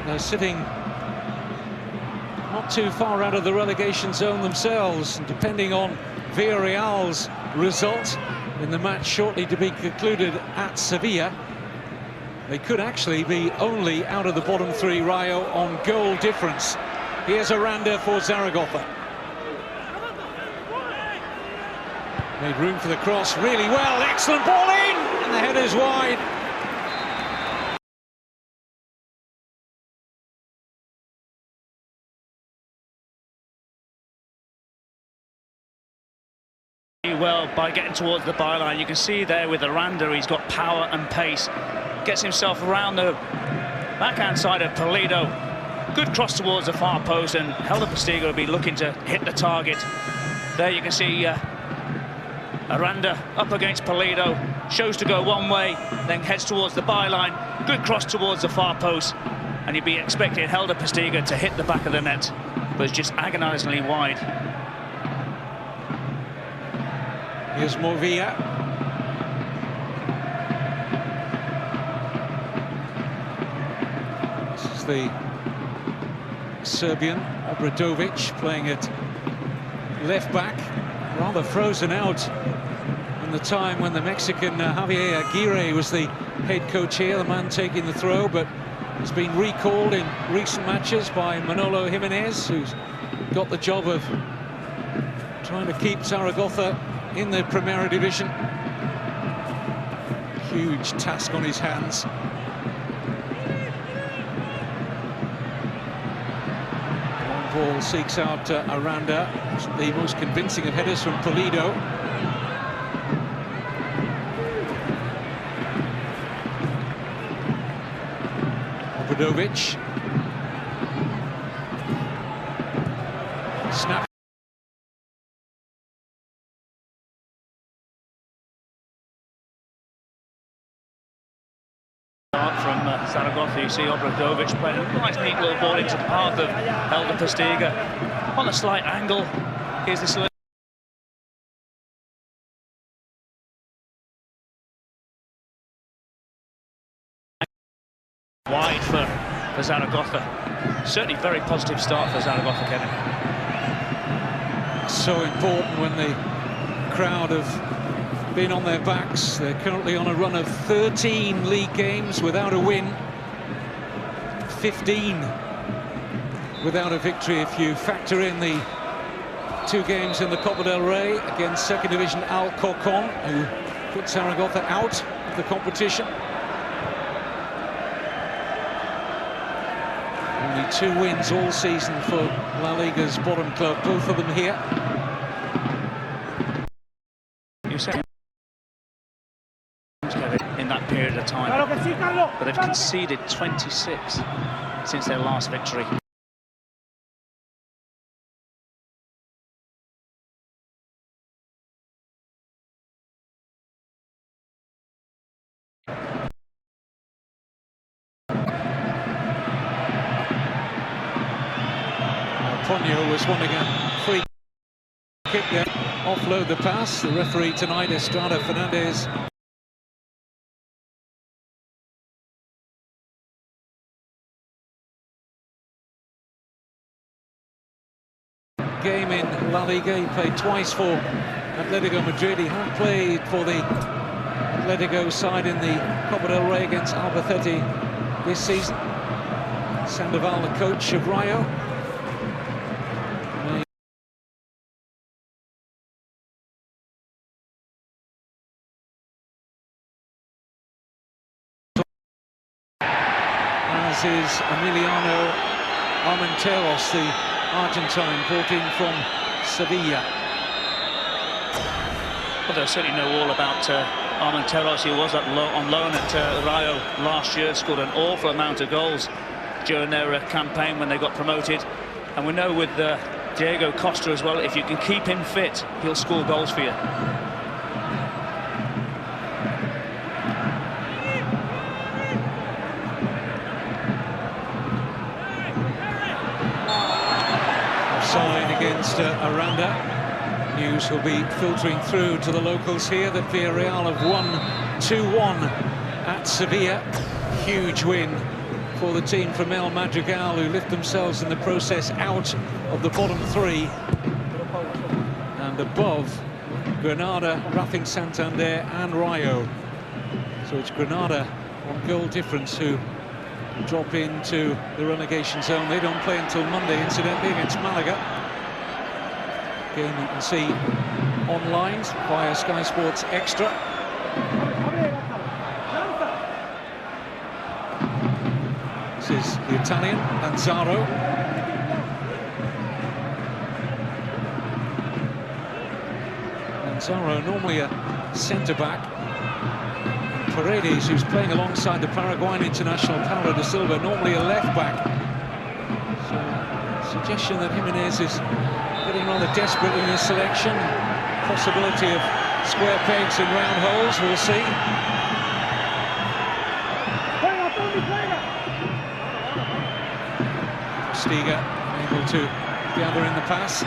They're sitting not too far out of the relegation zone themselves, and depending on Villarreal's result in the match shortly to be concluded at Sevilla, they could actually be only out of the bottom three, Rayo, on goal difference. Here's Aranda for Zaragoza. Made room for the cross really well, excellent ball in, and the header's wide. Well, by getting towards the byline, you can see there with Aranda, he's got power and pace. Gets himself around the backhand side of Partido. Good cross towards the far post, and Partido will be looking to hit the target. There you can see Aranda up against Partido, shows to go one way, then heads towards the byline. Good cross towards the far post, and you'd be expecting Partido to hit the back of the net, but it's just agonisingly wide. Here's Movia. This is the Serbian Obradovic playing at left back, rather frozen out in the time when the Mexican Javier Aguirre was the head coach here, the man taking the throw, but has been recalled in recent matches by Manolo Jimenez, who's got the job of trying to keep Zaragoza in the Primera Division. Huge task on his hands. Long ball seeks out Aranda. The most convincing of headers from Partido. Obradovic. Snap. From Zaragoza, you see Obradovic playing a nice neat little ball into the path of Partido on a slight angle. Here's this wide for Zaragoza. Certainly very positive start for Zaragoza, Kevin. So important when the crowd have been on their backs. They're currently on a run of 13 league games without a win, 15 without a victory if you factor in the 2 games in the Copa del Rey against second division Alcorcón, who put Zaragoza out of the competition. Only 2 wins all season for La Liga's bottom club, both of them here. You said in that period of time, but they've conceded 26 since their last victory. Ponyo was wanting a free kick there, offload the pass. The referee tonight, Estrada Fernandez. Game in La Liga, he played twice for Atletico Madrid. He had played for the Atletico side in the Copa del Rey against Albacete this season. Sandoval, the coach of Rayo. As is Emiliano Armenteros, the Argentine brought in from Sevilla. Well, they'll certainly know all about Armenteros. He was on loan at Rayo last year, scored an awful amount of goals during their campaign when they got promoted. And we know with Diego Costa as well, if you can keep him fit, he'll score goals for you. Offside against Aranda. News will be filtering through to the locals here that Villarreal have won 2-1 at Sevilla. Huge win for the team from El Madrigal, who lift themselves in the process out of the bottom three. And above, Granada, Racing Santander and Rayo. So it's Granada on goal difference who drop into the relegation zone. They don't play until Monday, incidentally, against Malaga. Game you can see online via Sky Sports Extra. This is the Italian, Lanzaro. Lanzaro, normally a centre-back. Paredes, who's playing alongside the Paraguayan international Paulo da Silva, normally a left-back. So, suggestion that Jimenez is getting rather desperate in his selection. Possibility of square pegs in round holes, we'll see. Stiga able to gather in the pass.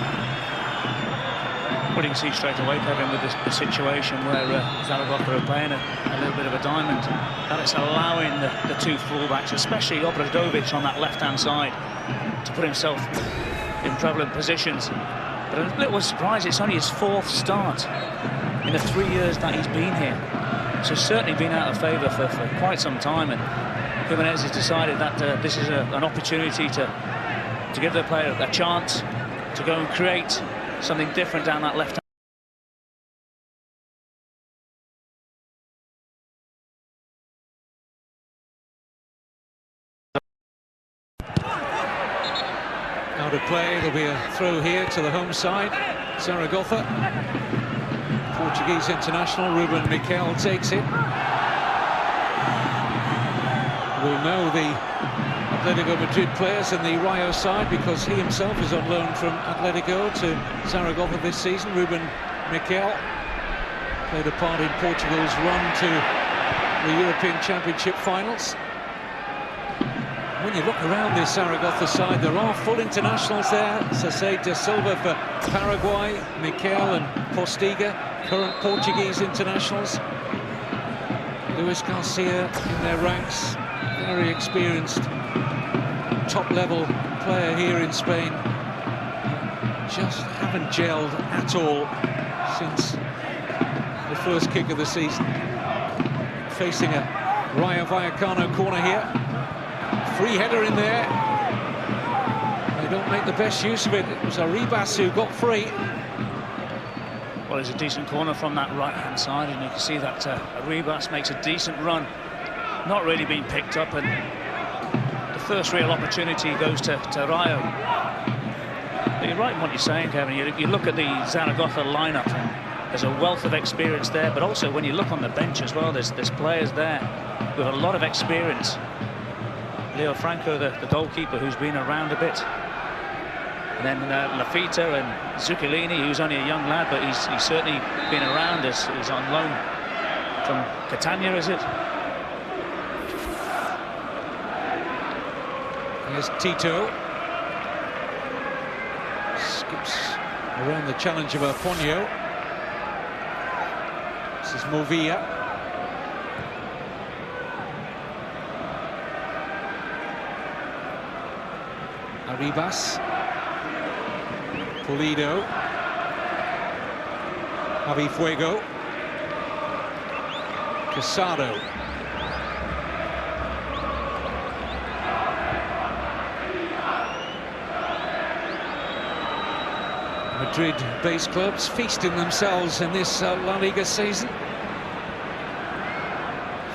Well, you can see straight away, Kevin, with the situation where Zaragoza are playing a little bit of a diamond, that it's allowing the two fullbacks, especially Obradovic on that left-hand side, to put himself in prevalent positions. But I'm a little surprised it's only his fourth start in the 3 years that he's been here. So certainly been out of favour for quite some time, and Jimenez has decided that this is an opportunity to give the player a chance to go and create something different down that left. Out of play, there'll be a throw here to the home side. Zaragoza. Portuguese international Ruben Miquel takes it. We'll know the Atletico Madrid players and the Rayo side because he himself is on loan from Atletico to Zaragoza this season. Ruben Miquel played a part in Portugal's run to the European Championship finals. When you look around this Zaragoza side, there are full internationals there. Sase da Silva for Paraguay, Miquel and Postiga, current Portuguese internationals. Luis Garcia in their ranks, very experienced top-level player here in Spain. Just haven't gelled at all since the first kick of the season. Facing a Rayo Vallecano corner here. Free header in there. They don't make the best use of it. It was Arribas who got free. Well, it's a decent corner from that right-hand side, and you can see that Arribas makes a decent run. Not really being picked up, and the first real opportunity goes to Rayo. But you're right in what you're saying, Kevin. You look at the Zaragoza lineup, and there's a wealth of experience there, but also when you look on the bench as well, there's players there with a lot of experience. Leo Franco, the goalkeeper, who's been around a bit. And then Lafita and Zuccolini, who's only a young lad, but he's certainly been around as he's on loan from Catania, is it? Here's Tito. Skips around the challenge of Aponio. This is Movilla. Arribas. Pulido. Javi Fuego. Casado. Madrid base clubs feasting themselves in this La Liga season.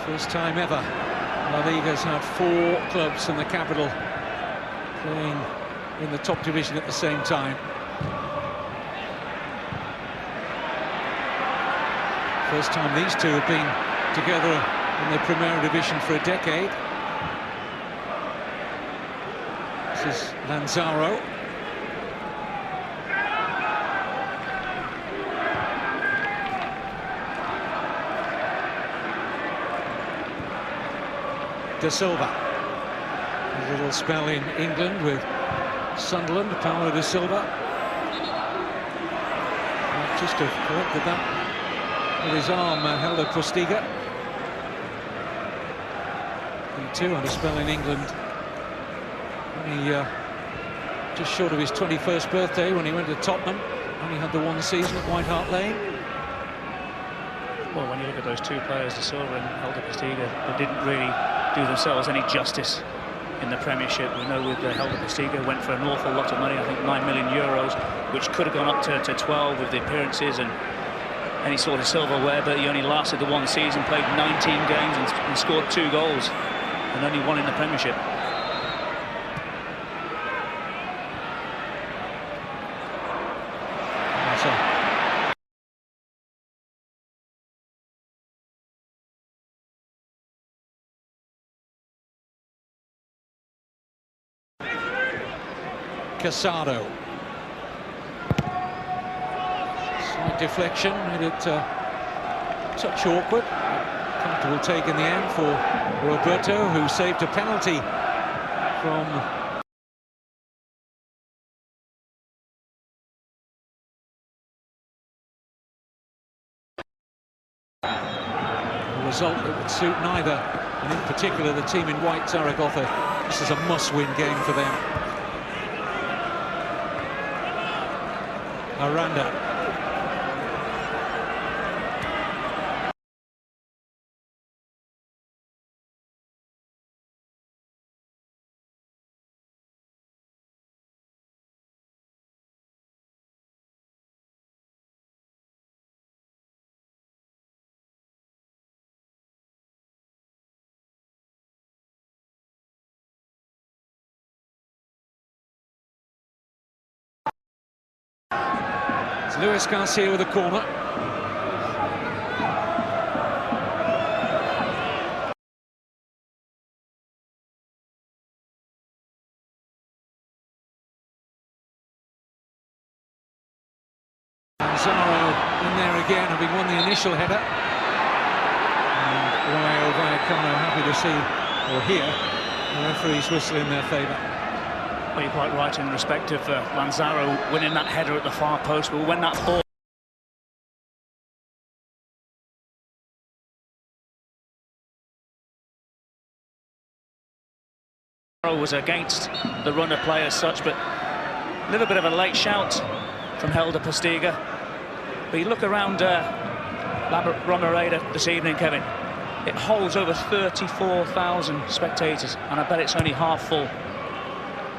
First time ever La Liga's had 4 clubs in the capital playing in the top division at the same time. First time these two have been together in the Primera Division for a decade. This is Lanzaro. Da Silva. A little spell in England with Sunderland, Paulo da Silva. Just to have corrected that with his arm, held a Postiga. He too had a spell in England Only just short of his 21st birthday when he went to Tottenham. Only had the one season at White Hart Lane. Well, when you look at those two players, De Silva and Helder Postiga, they didn't really do themselves any justice in the Premiership. We know with Helder Postiga went for an awful lot of money, I think €9 million, which could have gone up to 12 with the appearances and any sort of silverware, but he only lasted the one season, played 19 games and scored 2 goals, and only one in the Premiership. Casado. Slight deflection, made it touch awkward. Comfortable take in the end for Roberto, who saved a penalty from a result that would suit neither, and in particular the team in white, Zaragoza. This is a must-win game for them. Aranda. Luis Garcia with a corner. Zaro in there again, having won the initial header. And Rayo Vallecano happy to see or hear the referee's whistle in their favour. Well, you're quite right in respect of Lanzaro winning that header at the far post, but when that ball was against the runner play as such, but a little bit of a late shout from Helder Postiga. But you look around La Romareda this evening, Kevin, it holds over 34,000 spectators, and I bet it's only half full.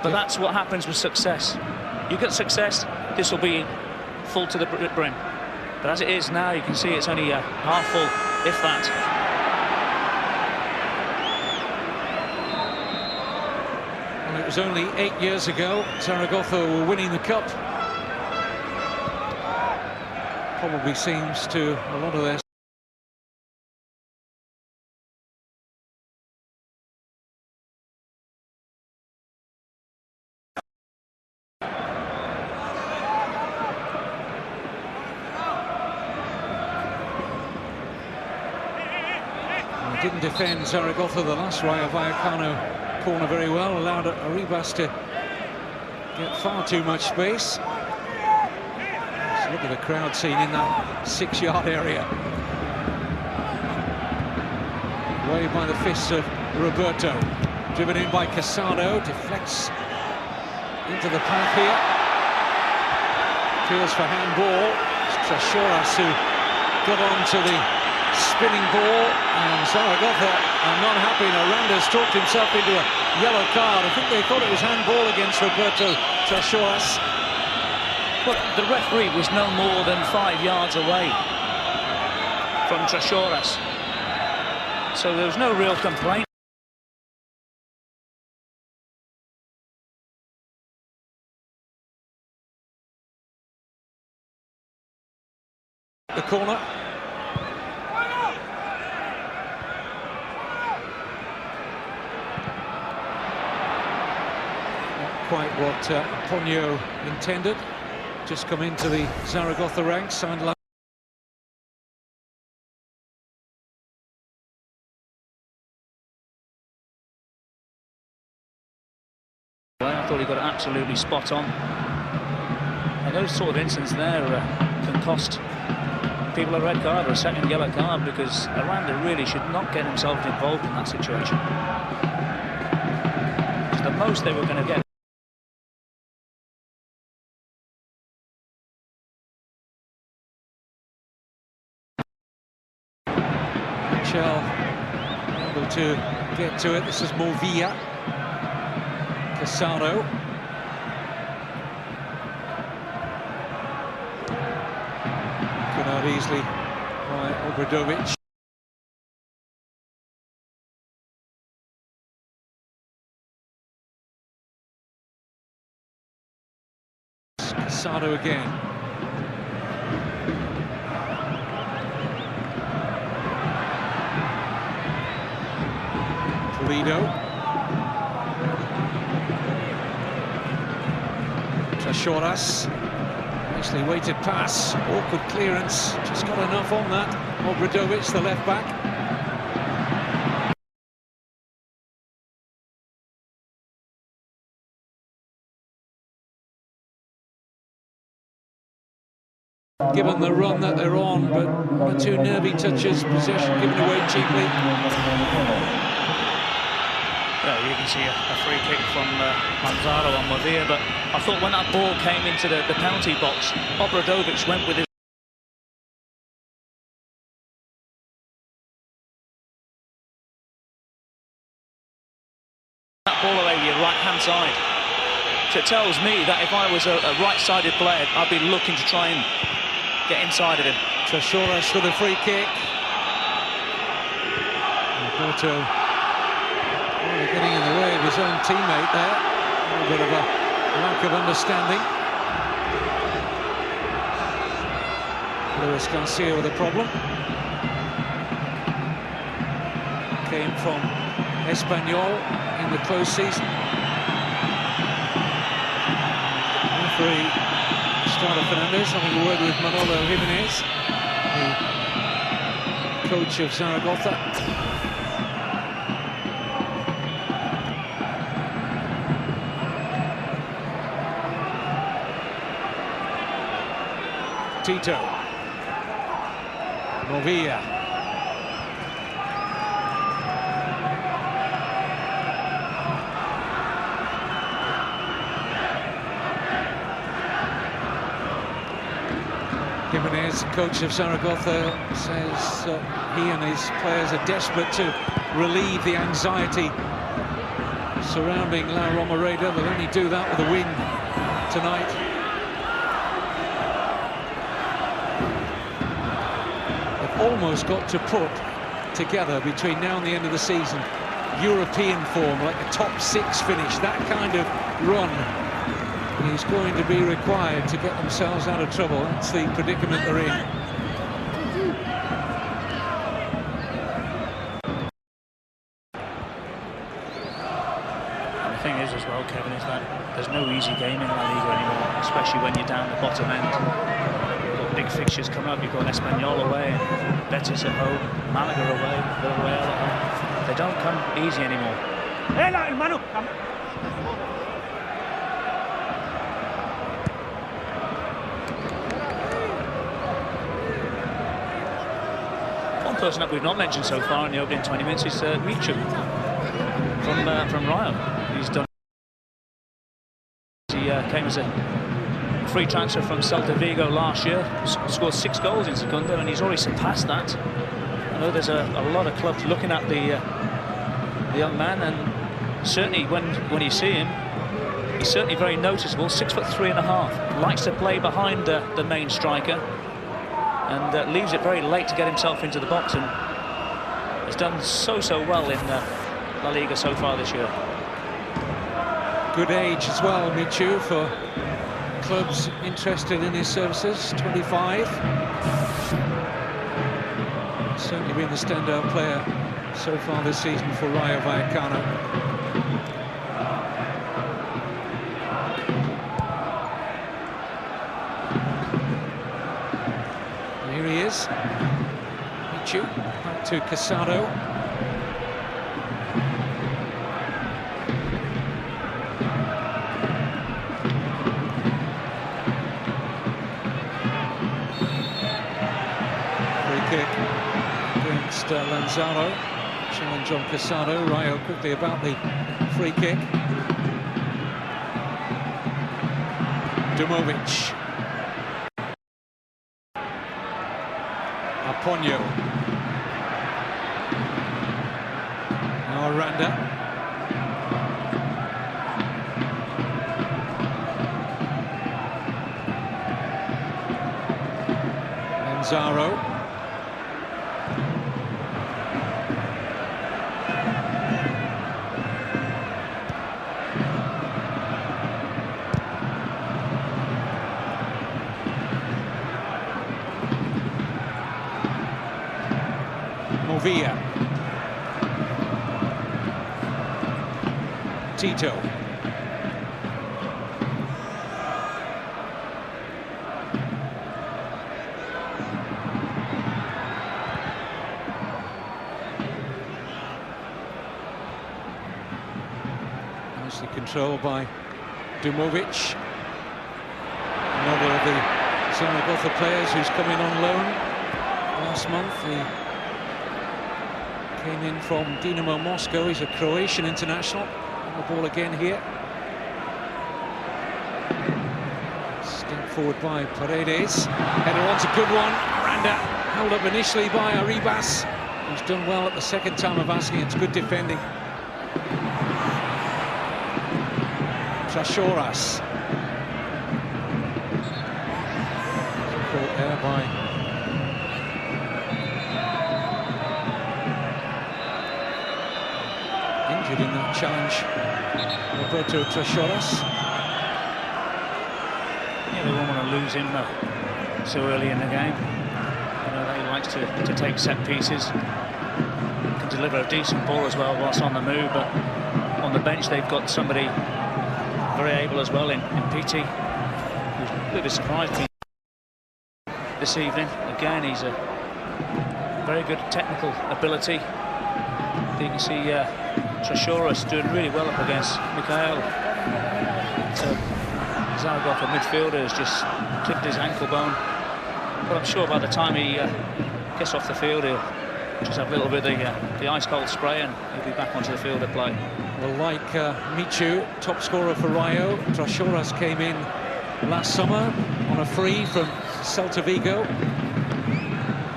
But that's what happens with success. You get success, this will be full to the brim. But as it is now, you can see it's only half full, if that. Well, it was only 8 years ago Zaragoza were winning the cup. Probably seems to a lot of their didn't defend Zaragoza the last Rayo Vallecano corner very well, allowed Arribas to get far too much space. Let's look at the crowd scene in that 6-yard area. Waved by the fists of Roberto. Driven in by Casado, deflects into the path here. Feels for handball. It's Trashoras who got on to the spinning ball, and Zaragoza are not happy. Aranda's talked himself into a yellow card. I think they thought it was handball against Roberto Trashoras. But the referee was no more than 5 yards away from Trashoras, so there was no real complaint. The corner. Quite what Ponyo intended. Just come into the Zaragoza ranks, signed line. Well, I thought he got it absolutely spot on. And those sort of incidents there can cost people a red card or a second yellow card, because Aranda really should not get himself involved in that situation. The most they were going to get. Michel able to get to it. This is Movia. Casado. Cut out easily by Obradovic. Casado again. Partido. Trashoras. Nicely weighted pass. Awkward clearance. Just got enough on that. Obradovic, the left back. Given the run that they're on, but one or two nervy touches, possession given away cheaply. Yeah, you can see a free kick from Manzaro on Movia, but I thought when that ball came into the penalty box, Obradovic went with his... that ball away with your right-hand side. So it tells me that if I was a right-sided player, I'd be looking to try and get inside of him. Trashoras for the free kick. Roberto really getting in the way of his own teammate there. A little bit of a lack of understanding. Luis Garcia with a problem. Came from Espanyol in the close season. Referee Starter Fernandez having a word with Manolo Jimenez, the coach of Zaragoza. Tito. Movia. Jimenez, coach of Zaragoza, says he and his players are desperate to relieve the anxiety surrounding La Romareda. They'll only do that with a win tonight. They've almost got to put together between now and the end of the season European form, like a top 6 finish, that kind of run is going to be required to get themselves out of trouble. That's the predicament they're in. And the thing is as well, Kevin, is that there's no easy game in La Liga anymore, especially when you're down the bottom end. You've got big fixtures coming up. You've got Espanyol away, Betis at home, Malaga away, Villarreal at home. They don't come easy anymore. Person that we've not mentioned so far in the opening 20 minutes is Richu from Rayo. He's done. He came as a free transfer from Celta Vigo last year, scored 6 goals in Segunda, and he's already surpassed that. I know there's a lot of clubs looking at the young man, and certainly when you see him, he's certainly very noticeable. 6'3½", likes to play behind the main striker, and leaves it very late to get himself into the box, and has done so well in La Liga so far this year. Good age as well, Michu, for clubs interested in his services, 25. Certainly been the standout player so far this season for Rayo Vallecano. Here he is, Michu, back to Casado. Free kick against Lanzaro. Challenge on Casado. Rayo quickly about the free kick. Dumovic. Aponio. Now Aranda. Zaro. Movia. Tito. Nicely controlled by Dumovic. Another of the Zaragoza players who's come in on loan last month. He came in from Dinamo Moscow. He's a Croatian international. On the ball again here. Step forward by Paredes. Header on's a good one. Aranda held up initially by Arribas, who's done well at the second time of asking. It's good defending. Trashoras. Caught there by injured in that challenge, Roberto Trashoras. Yeah, they won't want to lose him so early in the game. You know, he likes to take set pieces, can deliver a decent ball as well whilst on the move, but on the bench they've got somebody very able as well in PT, who's a little bit surprised this evening. Again, he's a very good technical ability. You can see Trashoras doing really well up against Mikhail. Zaragoza midfielder has just clipped his ankle bone, but I'm sure by the time he gets off the field he'll just have a little bit of the ice cold spray and he'll be back onto the field to play. Well, like Michu, top scorer for Rayo, Trashoras came in last summer on a free from Celta Vigo.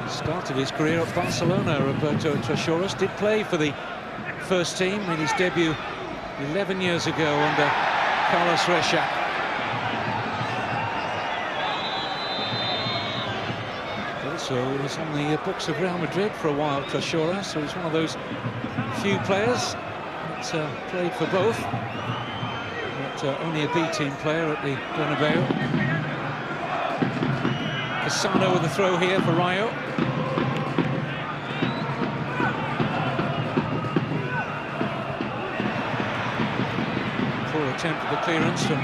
Started his career at Barcelona. Roberto Trashoras did play for the first team, made his debut 11 years ago under Carlos Reixac. Also was on the books of Real Madrid for a while, Trashoras, so he's one of those few players that's played for both, but only a B-team player at the Bernabeu. Casano with the throw here for Rayo. Poor attempt at the clearance from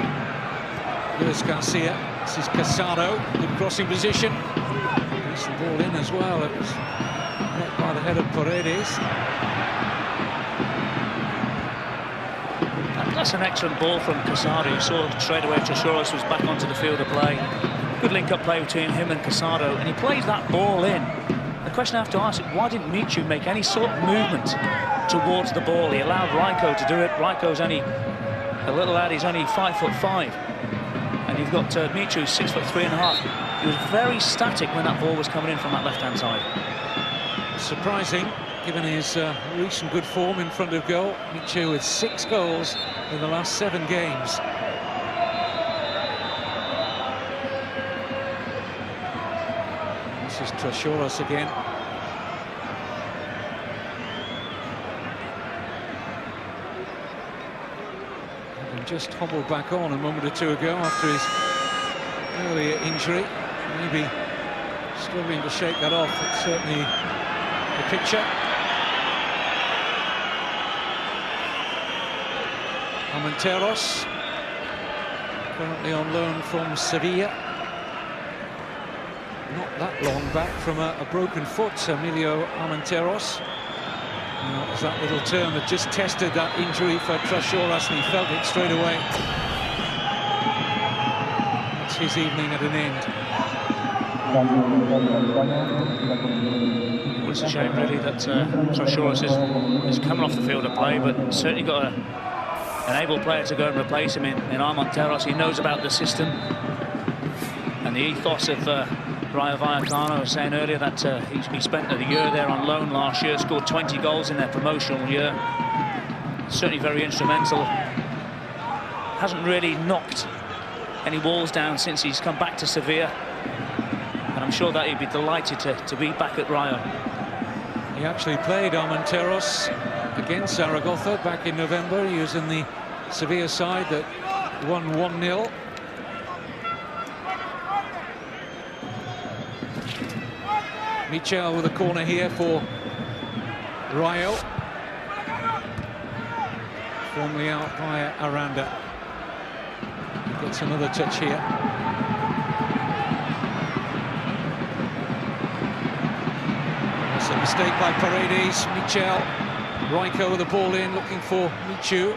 Luis Garcia. This is Casano, good crossing position. Gets the ball in as well. It was met by the head of Paredes. That's an excellent ball from Casado. You saw straight away Trashoras was back onto the field of play. Good link-up play between him and Casado, and he plays that ball in. The question I have to ask is, why didn't Michu make any sort of movement towards the ball? He allowed Raiko to do it. Raiko's only a little lad, he's only 5'5", and you've got Michu, 6'3½. He was very static when that ball was coming in from that left-hand side. Surprising, given his recent good form in front of goal. Michu with 6 goals in the last 7 games. This is Trashoras again. And just hobbled back on a moment or two ago after his earlier injury. Maybe struggling to shake that off. It's certainly the picture. Armenteros, currently on loan from Sevilla. Not that long back from a broken foot, Emilio Armenteros. It was that little term that just tested that injury for Trashoras, and he felt it straight away. That's his evening at an end. Well, it's a shame really that Trashoras is coming off the field of play, but certainly got a an able player to go and replace him in Armenteros. He knows about the system and the ethos of Rayo Vallecano. I was saying earlier that he spent a year there on loan last year, scored 20 goals in their promotional year. Certainly very instrumental. Hasn't really knocked any walls down since he's come back to Sevilla. And I'm sure that he'd be delighted to be back at Rayo. He actually played Armenteros against Zaragoza back in November. He was in the Sevilla side that won 1-0. Michel with a corner here for Rayo. Formerly out by Aranda. He gets another touch here. That's a mistake by Paredes. Michel. Rayo with the ball in, looking for Michu.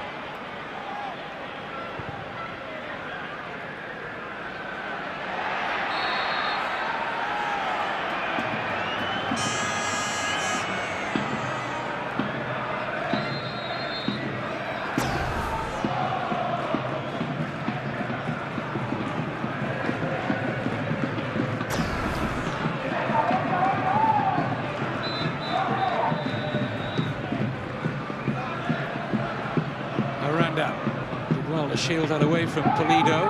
Did well to shield that away from Partido.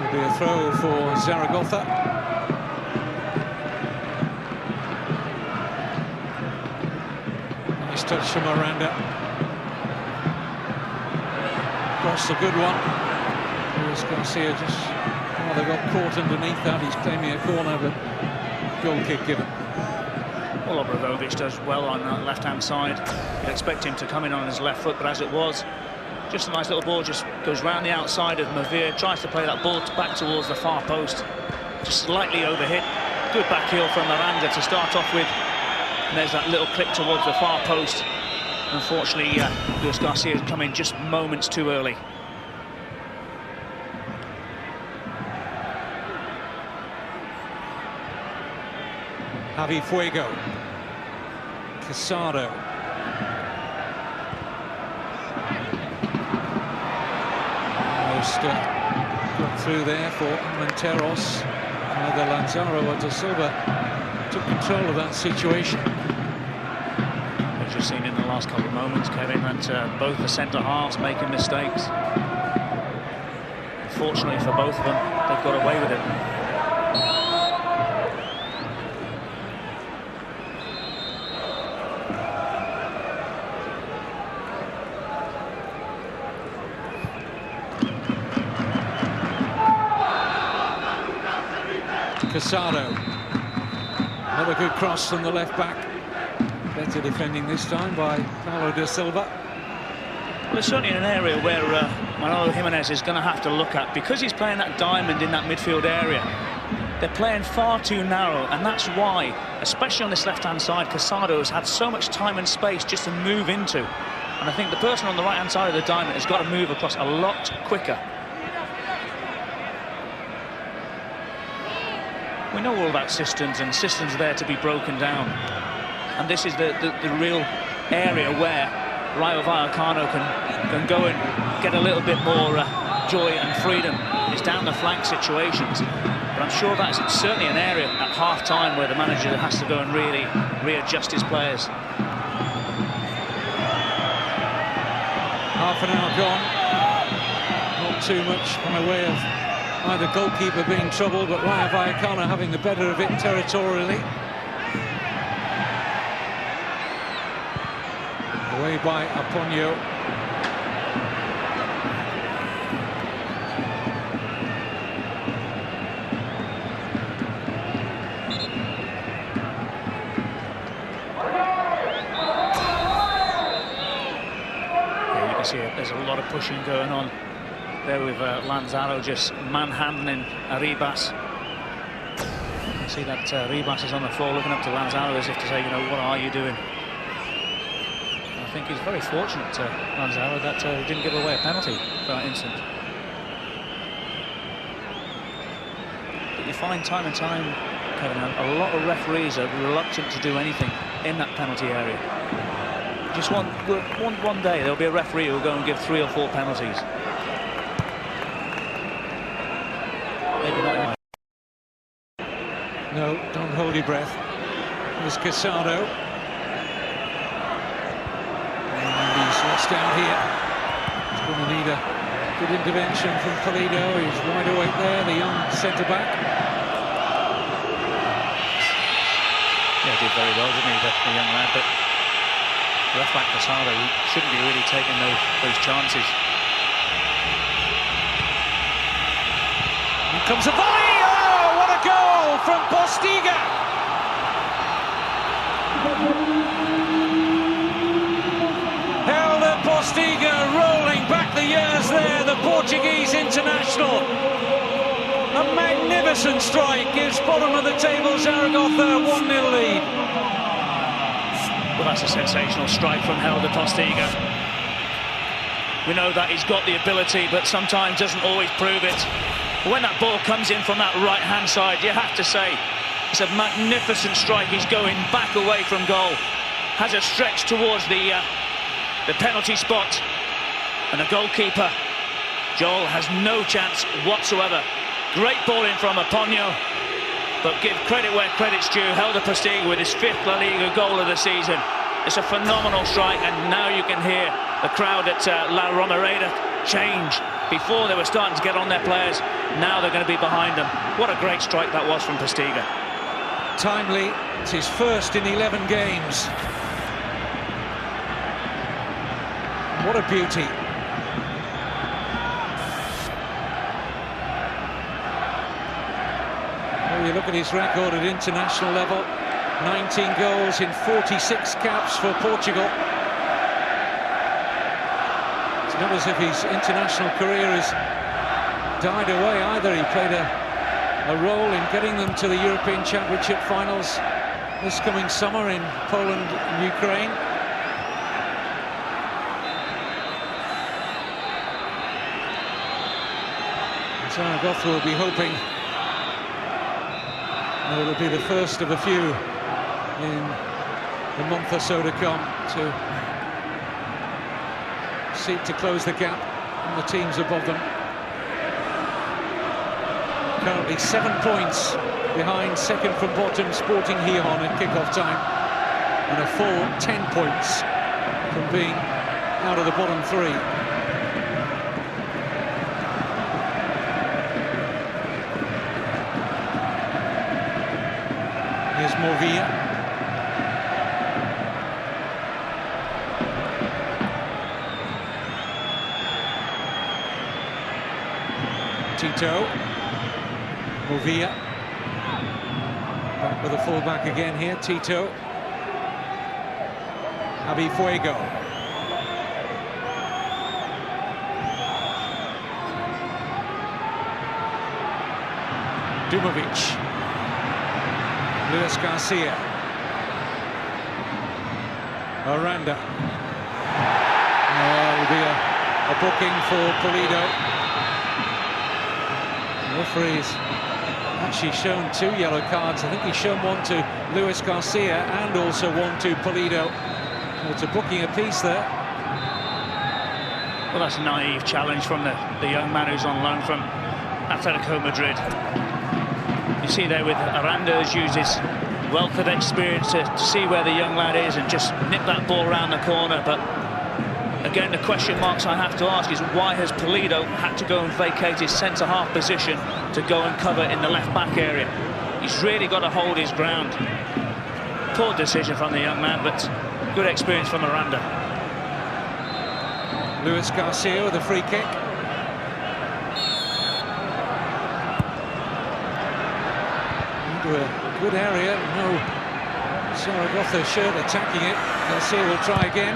Will be a throw for Zaragoza. Nice touch from Aranda. Cross, a good one. Luis Garcia just rather got caught underneath that. He's claiming a corner, but goal kick given. Well, Obradovic does well on that left-hand side. You'd expect him to come in on his left foot, but as it was, just a nice little ball, just goes round the outside of Mavir, tries to play that ball back towards the far post, just slightly overhit. Good back heel from Aranda to start off with, and there's that little clip towards the far post. Unfortunately, Luis Garcia has come in just moments too early. Javi Fuego. Casado. Almost got through there for Armenteros. Either Lanzaro or De Silva took control of that situation. As you've seen in the last couple of moments, Kevin, that both the centre-halves making mistakes. Unfortunately for both of them, they've got away with it. Casado. Another good cross from the left back. Better defending this time by Paulo de Silva. Well, it's certainly an area where Manolo Jimenez is going to have to look at, because he's playing that diamond in that midfield area. They're playing far too narrow, and that's why, especially on this left-hand side, Casado has had so much time and space just to move into. And I think the person on the right-hand side of the diamond has got to move across a lot quicker. We know all about systems, and systems are there to be broken down. And this is the real area where Rayo Vallecano can go and get a little bit more joy and freedom. It's down the flank situations. But I'm sure that's certainly an area at half-time where the manager has to go and really readjust his players. Half an hour gone. Not too much by way of either goalkeeper being troubled, but Rayo Vallecano having the better of it territorially. Away by Aponio. Yeah, you can see there's a lot of pushing going on there with Lanzaro just manhandling Arribas. You can see that Arribas is on the floor looking up to Lanzaro as if to say, you know, what are you doing? I think he's very fortunate, Lanzaro, that he didn't give away a penalty for that incident. But you find time and time, Kevin, a lot of referees are reluctant to do anything in that penalty area. Just one day there'll be a referee who'll go and give 3 or 4 penalties. Maybe not. No, don't hold your breath. There's Casado. And he's lost out here. He's going to need a good intervention from Partido. He's wide awake there, the young centre-back. Yeah, did very well, didn't he, the young lad, but left-back Casado shouldn't be really taking those chances. Here comes a volley! Oh, what a goal from Partido! Helder Partido rolling back the years there, the Portuguese international. A magnificent strike gives bottom of the table Zaragoza a 1-0 lead. Well, that's a sensational strike from Helder Partido. We know that he's got the ability, but sometimes doesn't always prove it. When that ball comes in from that right-hand side, you have to say it's a magnificent strike. He's going back away from goal, has a stretch towards the penalty spot, and the goalkeeper, Joel, has no chance whatsoever. Great ball in from Aponio, but give credit where credit's due. Helder Partido with his 5th La Liga goal of the season. It's a phenomenal strike, and now you can hear the crowd at La Romareda change. Before they were starting to get on their players, now they're going to be behind them. What a great strike that was from Partido. Timely, it's his first in 11 games. What a beauty. Well, you look at his record at international level, 19 goals in 46 caps for Portugal. It's not as if his international career has died away either. He played a role in getting them to the European Championship finals this coming summer in Poland and Ukraine. Zaragoza will be hoping that it'll be the first of a few in the month or so to come to seek to close the gap on the teams above them. Currently 7 points behind second from bottom Sporting Gijón at kick-off time, and a full 10 points from being out of the bottom 3. Here's Movia. Tito. Movia. Back with a full-back again here, Tito. Javi Fuego. Dumovic. Luis Garcia. Aranda. Will be a booking for Partido. The referee's actually shown 2 yellow cards. I think he's shown one to Luis Garcia and also one to Partido. It's a booking apiece there. Well, that's a naive challenge from the young man who's on loan from Atletico Madrid. You see there with Aranda has used his wealth of experience to see where the young lad is and just nip that ball around the corner. But again, the question marks I have to ask is why has Partido had to go and vacate his centre-half position to go and cover in the left-back area? He's really got to hold his ground. Poor decision from the young man, but good experience from Aranda. Luis Garcia with a free kick. Into a good area. No Zaragoza shirt attacking it. Garcia will try again.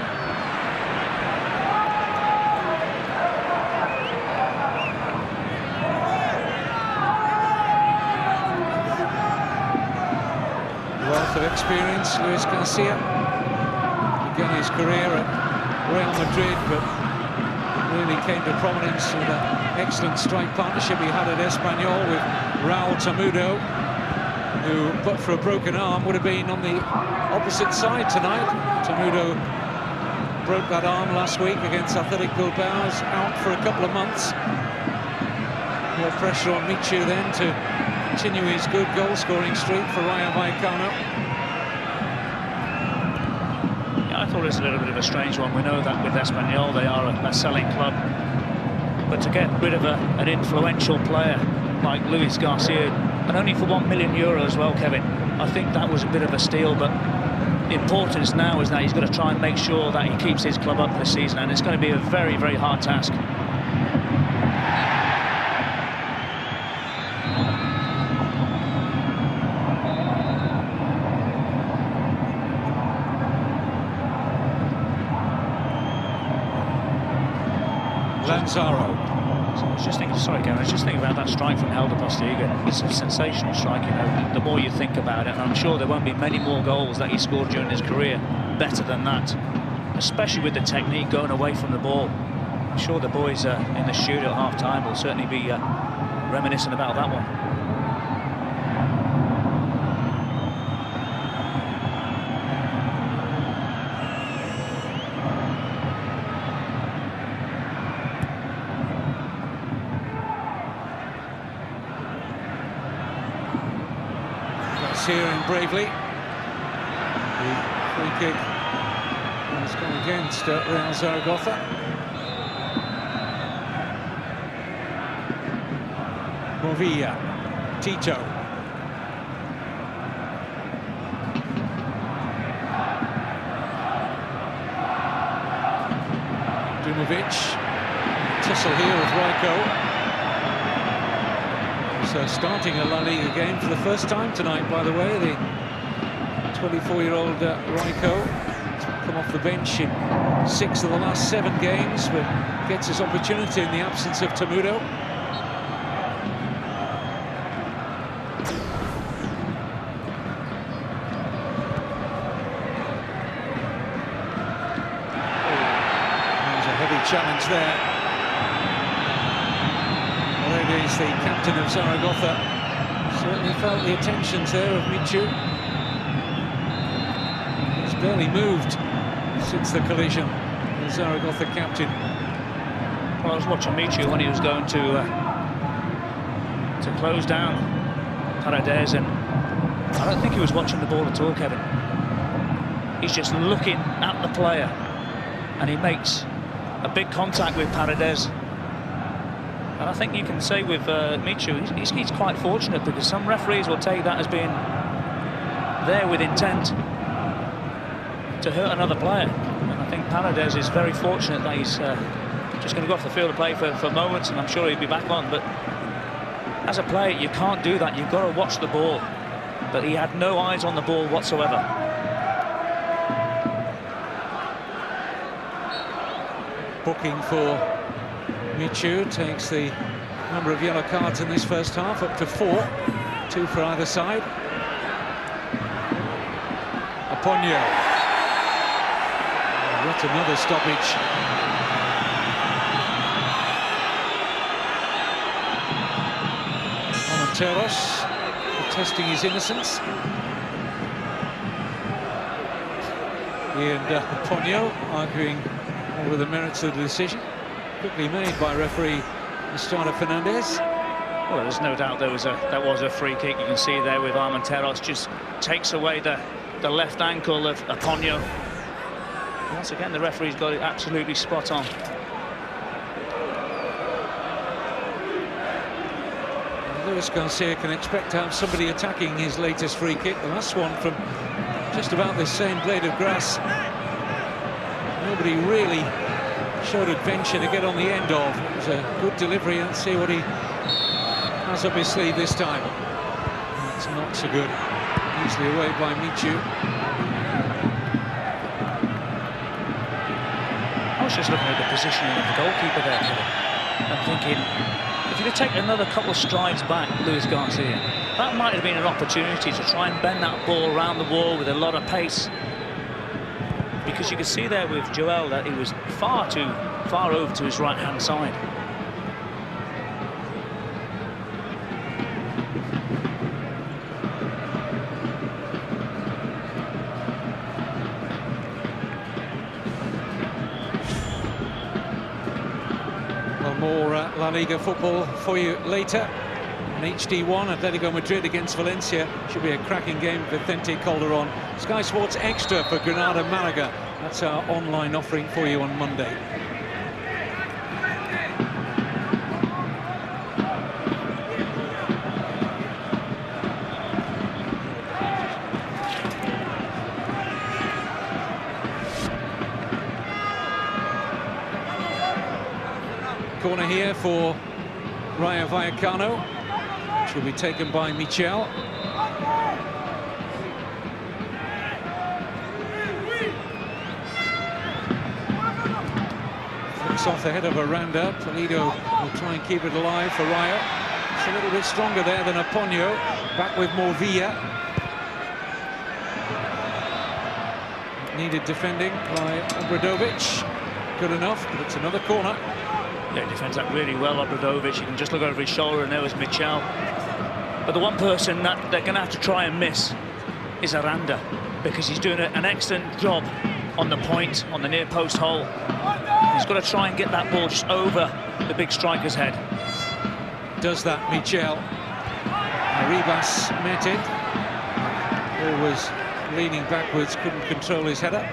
Wealth of experience, Luis Garcia. Began his career at Real Madrid, but really came to prominence with an excellent strike partnership he had at Espanyol with Raul Tamudo, who, but for a broken arm, would have been on the opposite side tonight. Tamudo broke that arm last week against Athletic Bilbao's out for a couple of months. More pressure on Michu then to continue his good goal-scoring streak for Rayo Vallecano. Yeah, I thought it was a little bit of a strange one. We know that with Espanyol they are a selling club, but to get rid of an influential player like Luis Garcia, and only for €1 million as well, Kevin, I think that was a bit of a steal. But the importance now is that he's got to try and make sure that he keeps his club up this season, and it's going to be a very, very hard task. Lanzaro. So I was just thinking, sorry, Kevin, I was just thinking about that strike from Helder Postiga. It's a sensational strike, you know, the more you think about it, and I'm sure there won't be many more goals that he scored during his career better than that, especially with the technique going away from the ball. I'm sure the boys in the studio at half-time will certainly be reminiscent about that one. Here in bravely. The free kick has gone against Real Zaragoza. Movilla, Tito. Dumovic. Tussle here with Rayo. So starting a La Liga game for the first time tonight, by the way, the 24-year-old Rayo has come off the bench in 6 of the last 7 games, but gets his opportunity in the absence of Temudo. There's a heavy challenge there. Is the captain of Zaragoza. Certainly felt the attentions there of Michu. He's barely moved since the collision, the Zaragoza captain. Well, I was watching Michu when he was going to close down Paredes, and I don't think he was watching the ball at all, Kevin. He's just looking at the player, and he makes a big contact with Paredes. And I think you can say with Michu, he's quite fortunate, because some referees will take that as being there with intent to hurt another player. And I think Paredes is very fortunate that he's just going to go off the field of play for moments, and I'm sure he'll be back on. But as a player, you can't do that. You've got to watch the ball. But he had no eyes on the ball whatsoever. Booking for Michu takes the number of yellow cards in this first half up to 4, 2 for either side. Aponio. What another stoppage. Monteros testing his innocence. And Aponio arguing over the merits of the decision. Quickly made by referee Estrada Fernandez. Well, there's no doubt that was a free kick. You can see there with Armenteros just takes away the left ankle of Aponio. Once again, the referee's got it absolutely spot on. Luis Garcia can expect to have somebody attacking his latest free kick. The last one from just about this same blade of grass. Nobody really showed adventure to get on the end of. It was a good delivery. Let's see what he has up his sleeve this time. It's not so good. Easily away by Michu. I was just looking at the positioning of the goalkeeper there, and thinking, if you'd have taken another couple of strides back, Luis Garcia, that might have been an opportunity to try and bend that ball around the wall with a lot of pace. Because you could see there with Joel that he was far too far over to his right-hand side. Well, more La Liga football for you later. On HD1, Atletico Madrid against Valencia. Should be a cracking game. Vicente Calderon. Sky Sports Extra for Granada Malaga. That's our online offering for you on Monday. Corner here for Rayo Vallecano, which will be taken by Michel. Flicks off the head of Aranda. Partido will try and keep it alive for Rayo. It's a little bit stronger there than Aponio. Back with Morvilla. Needed defending by Obradovic. Good enough, but it's another corner. Yeah, he defends that really well, Obradovic. You can just look over his shoulder, and there was Michel. But the one person that they're going to have to try and miss is Aranda, because he's doing an excellent job on the point, on the near post hole. He's got to try and get that ball just over the big striker's head. Does that, Michel. Arribas met it. Ball was leaning backwards, couldn't control his header.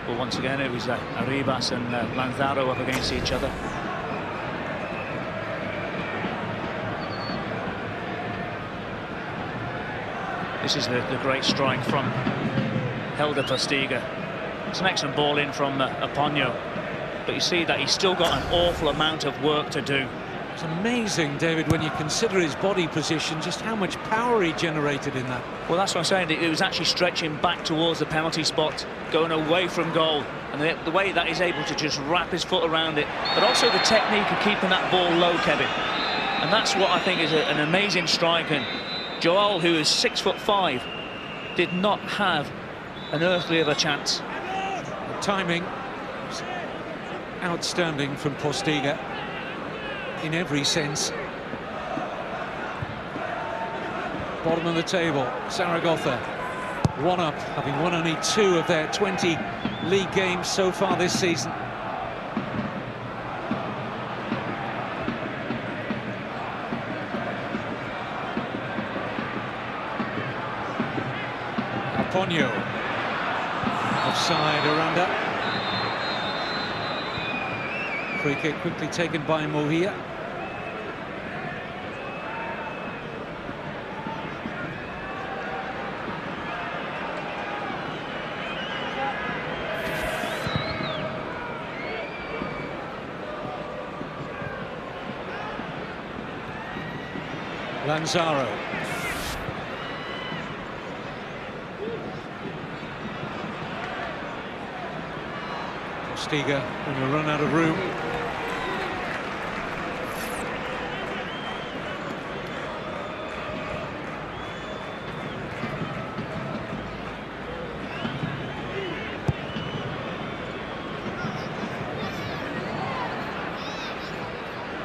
Well, once again, it was Arribas and Lanzaro up against each other. This is the great strike from Helder Postiga. It's an excellent ball in from Aponio, but you see that he's still got an awful amount of work to do. It's amazing, David, when you consider his body position, just how much power he generated in that. Well, that's what I'm saying. It was actually stretching back towards the penalty spot, going away from goal. And the way that he's able to just wrap his foot around it, but also the technique of keeping that ball low, Kevin. And that's what I think is an amazing strike. And Joel, who is 6'5", did not have an earthly of a chance. The timing was outstanding from Postiga in every sense. Bottom of the table, Zaragoza, one up, having won only 2 of their 20 league games so far this season. Aponio, offside, Aranda. Free kick quickly taken by Morvilla. Lanzaro. Postiga going to run out of room.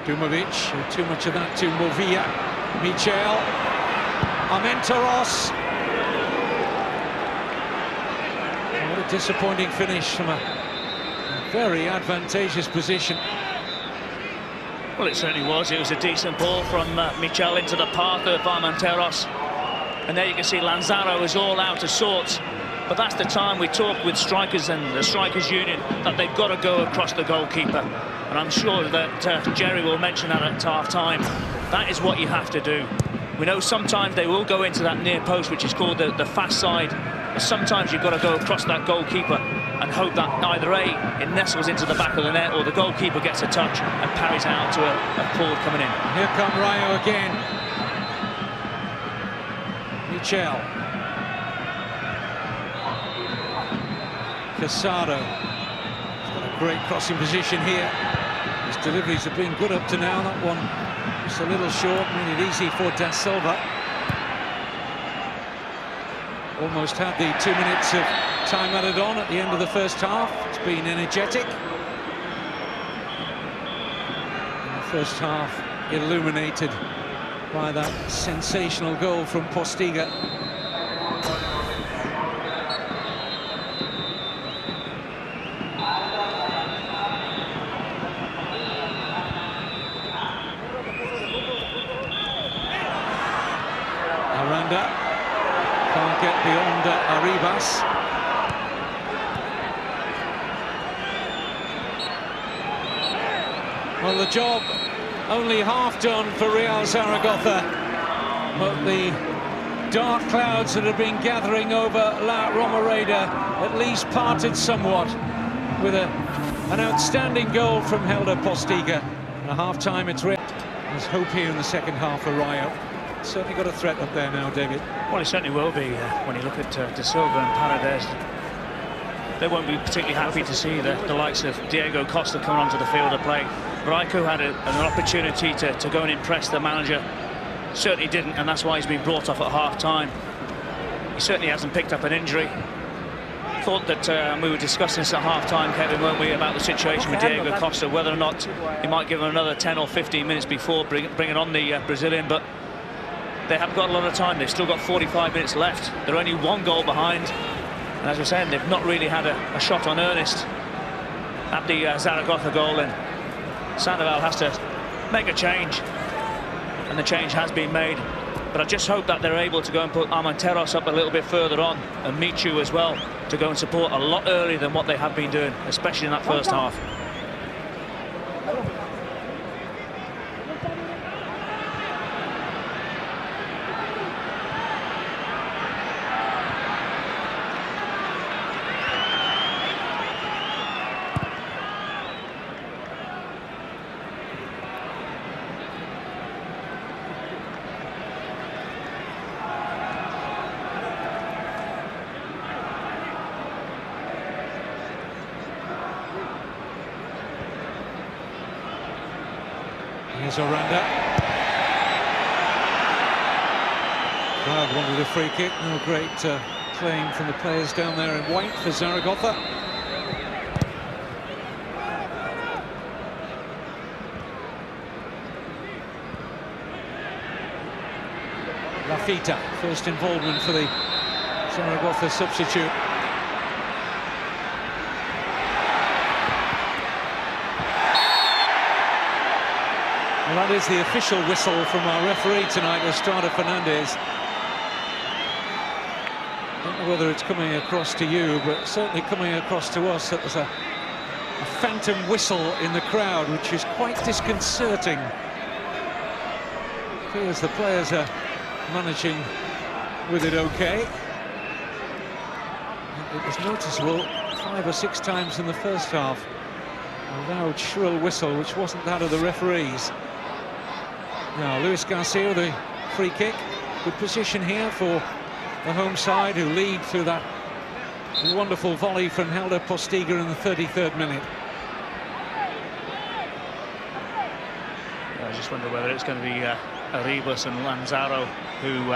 Dumovic, too much of that to Morvilla. Michel, Armenteros. What a disappointing finish from a very advantageous position. Well, it certainly was. It was a decent ball from Michel into the path of Armenteros. And there you can see Lanzaro is all out of sorts. But that's the time we talk with strikers and the strikers union that they've got to go across the goalkeeper. And I'm sure that Jerry will mention that at half-time. That is what you have to do. We know sometimes they will go into that near post, which is called the fast side. But sometimes you've got to go across that goalkeeper and hope that either A, it nestles into the back of the net, or the goalkeeper gets a touch and parries out to a forward coming in. Here come Rayo again. Michel. Casado. He's got a great crossing position here. His deliveries have been good up to now. That one just a little short, made it easy for Da Silva. Almost had the 2 minutes of time added on at the end of the first half. It's been energetic. And the first half illuminated by that sensational goal from Postiga. Aranda. Can't get beyond Arribas. Well, the job only half done for Real Zaragoza, but the dark clouds that have been gathering over La Romareda at least parted somewhat with an outstanding goal from Helder Postiga. At half-time, it's Real. There's hope here in the second half for Rayo. Certainly got a threat up there now, David. Well, it certainly will be when you look at De Silva and Paredes. They won't be particularly happy to see the likes of Diego Costa coming onto the field of play. Raiko had an opportunity to go and impress the manager. Certainly didn't, and that's why he's been brought off at half-time. He certainly hasn't picked up an injury. Thought that we were discussing this at half-time, Kevin, weren't we, about the situation with Diego Costa, whether or not he might give him another 10 or 15 minutes before bringing on the Brazilian, but they haven't got a lot of time. They've still got 45 minutes left. They're only one goal behind, and as we're saying, they've not really had a shot on earnest at the Zaragoza goal, and Sandoval has to make a change, and the change has been made. But I just hope that they're able to go and put Armenteros up a little bit further on, and Michu as well, to go and support a lot earlier than what they have been doing, especially in that first half. Here's Aranda. Crowd wanted a free kick. No great claim from the players down there in white for Zaragoza. Lafita, first involvement for the Zaragoza substitute. Well, that is the official whistle from our referee tonight, Estrada Fernandez. Don't know whether it's coming across to you, but certainly coming across to us that there's a phantom whistle in the crowd, which is quite disconcerting. It appears the players are managing with it okay. It was noticeable 5 or 6 times in the first half. A loud, shrill whistle, which wasn't that of the referees. Now, Luis Garcia, the free kick. Good position here for the home side, who lead through that wonderful volley from Helder Postiga in the 33rd minute. I just wonder whether it's going to be Arribas and Lanzaro who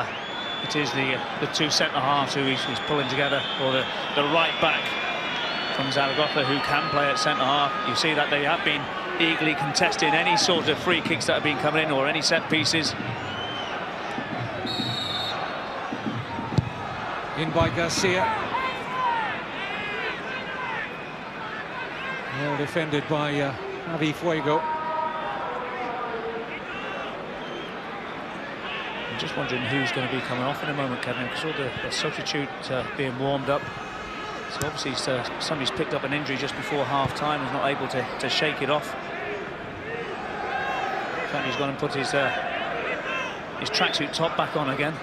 it is the two centre-halves who he's pulling together, or the right back from Zaragoza who can play at centre-half. You see that they have been eagerly contesting any sort of free kicks that have been coming in, or any set pieces. In by Garcia. Well defended by Javi Fuego. I'm just wondering who's going to be coming off in a moment, Kevin, because all the substitute being warmed up. So obviously somebody's picked up an injury just before half-time, is not able to shake it off. He's gone and put his tracksuit top back on again.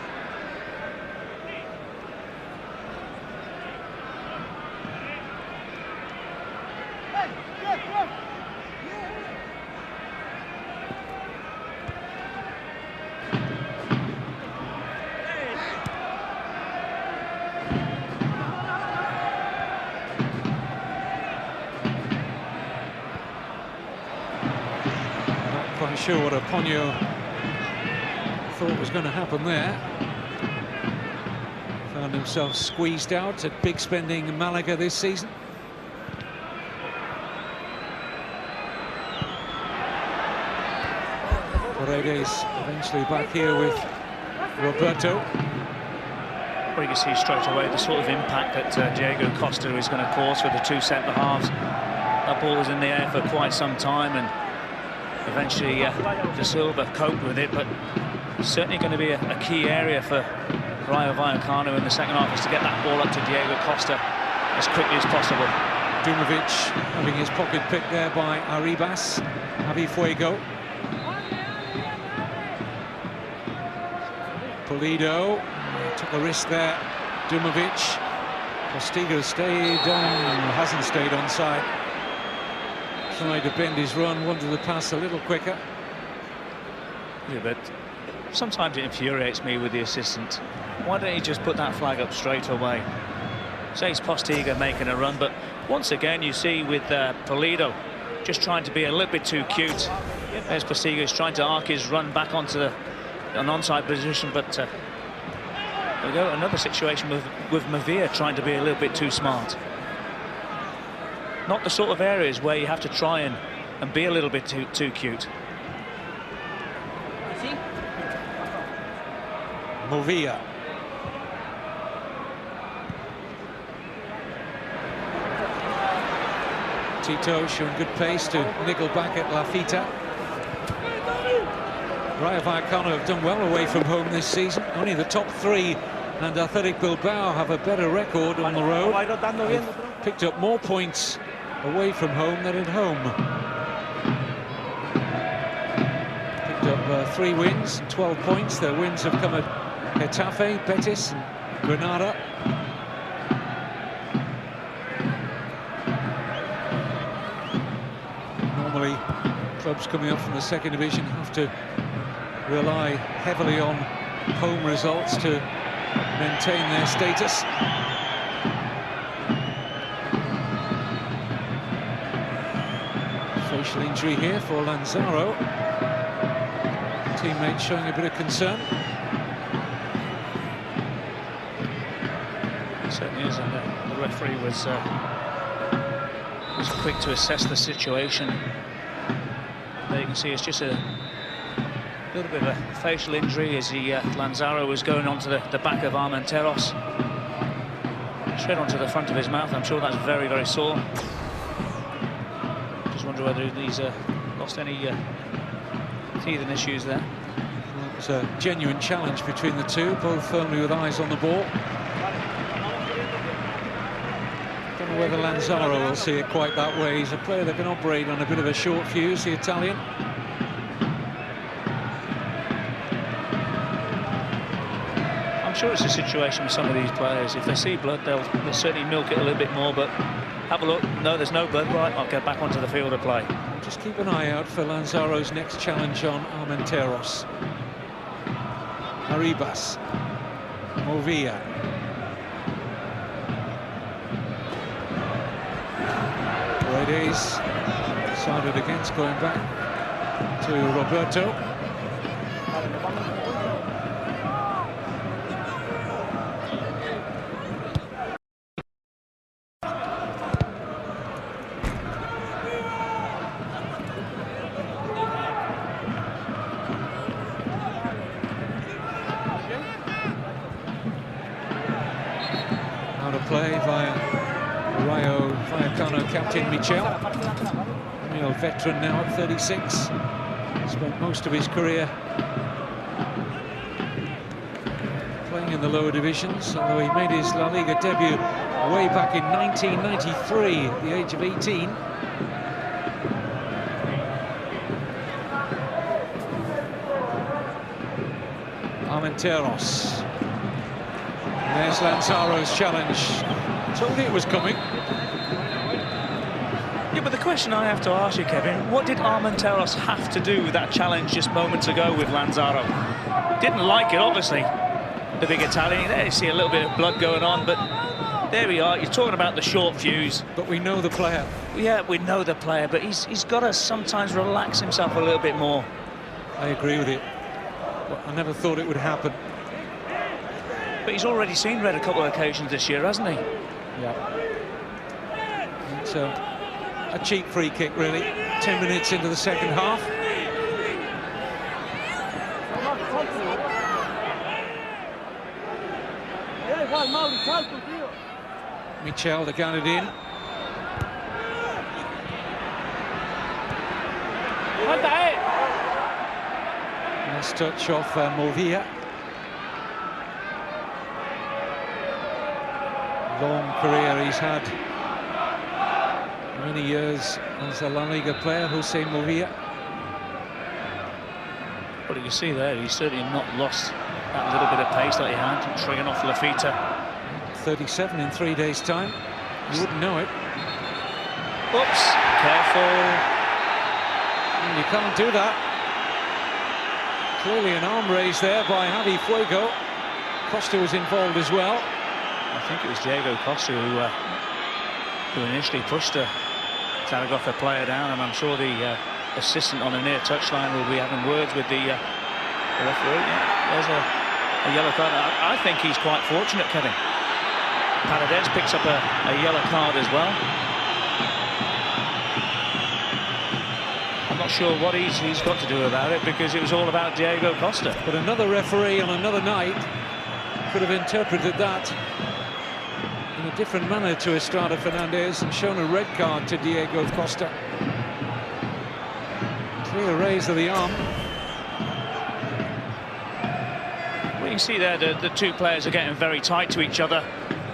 Quite sure what Aponio thought was going to happen there. Found himself squeezed out at big spending Malaga this season. Paredes eventually back here with Roberto. Well, you can see straight away the sort of impact that Diego Costa is going to cause for the two centre-halves. That ball was in the air for quite some time, and eventually De Silva coped with it, but Certainly going to be a key area for Rayo Vallecano in the second half, is to get that ball up to Diego Costa as quickly as possible. Dumovic having his pocket picked there by Arribas. Javi Fuego. Partido took a risk there. Dumovic. Postiga stayed hasn't stayed onside. Tried to bend his run, wanted to pass a little quicker. Yeah, but sometimes it infuriates me with the assistant. Why don't you just put that flag up straight away? Say it's Postiga making a run, but once again you see with Partido just trying to be a little bit too cute. There's Postiga, he's trying to arc his run back onto an onside position, but there we go, another situation with Mavia trying to be a little bit too smart. Not the sort of areas where you have to try and be a little bit too cute. Movia. Tito showing good pace to niggle back at Lafita. Rayo Vallecano have done well away from home this season. Only the top three and Athletic Bilbao have a better record on the road. They've picked up more points away from home than at home. Picked up 3 wins, 12 points. Their wins have come at Getafe, Betis and Granada. Normally, clubs coming up from the second division have to rely heavily on home results to maintain their status. Facial injury here for Lanzaro. Teammate showing a bit of concern. It certainly is, and the referee was quick to assess the situation. There you can see it's just a little bit of a facial injury as Lanzaro was going onto the back of Armenteros. Straight onto the front of his mouth. I'm sure that's very, very sore. Just wonder whether he's lost any teething issues there. Well, it was a genuine challenge between the two, both firmly with eyes on the ball. Don't know whether Lanzaro will see it quite that way. He's a player that can operate on a bit of a short fuse, the Italian. I'm sure it's a situation with some of these players. If they see blood, they'll certainly milk it a little bit more, but have a look. No, there's no blood. Right, I'll get back onto the field of play. Just keep an eye out for Lanzaro's next challenge on Armenteros. Arribas. Movia. Paredes decided against going back to Roberto. Out of play via Rayo Vallecano captain Michel. Real veteran now at 36. Spent most of his career playing in the lower divisions, although he made his La Liga debut way back in 1993 at the age of 18. Armenteros. There's Lanzaro's challenge. Told you it was coming. Yeah, but the question I have to ask you, Kevin, what did Armenteros have to do with that challenge just moments ago with Lanzaro? Didn't like it, obviously. The big Italian. There you see a little bit of blood going on, but there we are. You're talking about the short fuse. But we know the player. Yeah, we know the player, but he's got to sometimes relax himself a little bit more. I agree with it. But I never thought it would happen. But he's already seen red a couple of occasions this year, hasn't he? Yeah. It's a cheap free kick, really. 10 minutes into the second half. Michel to gun it in. Nice touch off Movilla. Long career he's had. Many years as a La Liga player, Jose Movilla. But you can see there, he's certainly not lost that little bit of pace that he had, triggering off Lafita. 37 in 3 days' time. You wouldn't know it. Oops, careful. You can't do that. Clearly an arm raise there by Javi Fuego. Costa was involved as well. I think it was Diego Costa who initially pushed the Zaragoza player down, and I'm sure the assistant on the near touchline will be having words with the referee. Yeah, there's a yellow card. I think he's quite fortunate, Kevin. Paredes picks up a yellow card as well. I'm not sure what he's got to do about it, because it was all about Diego Costa. But another referee on another night could have interpreted that in a different manner to Estrada Fernandez and shown a red card to Diego Costa. Clear raise of the arm. Well, you can see there the two players are getting very tight to each other.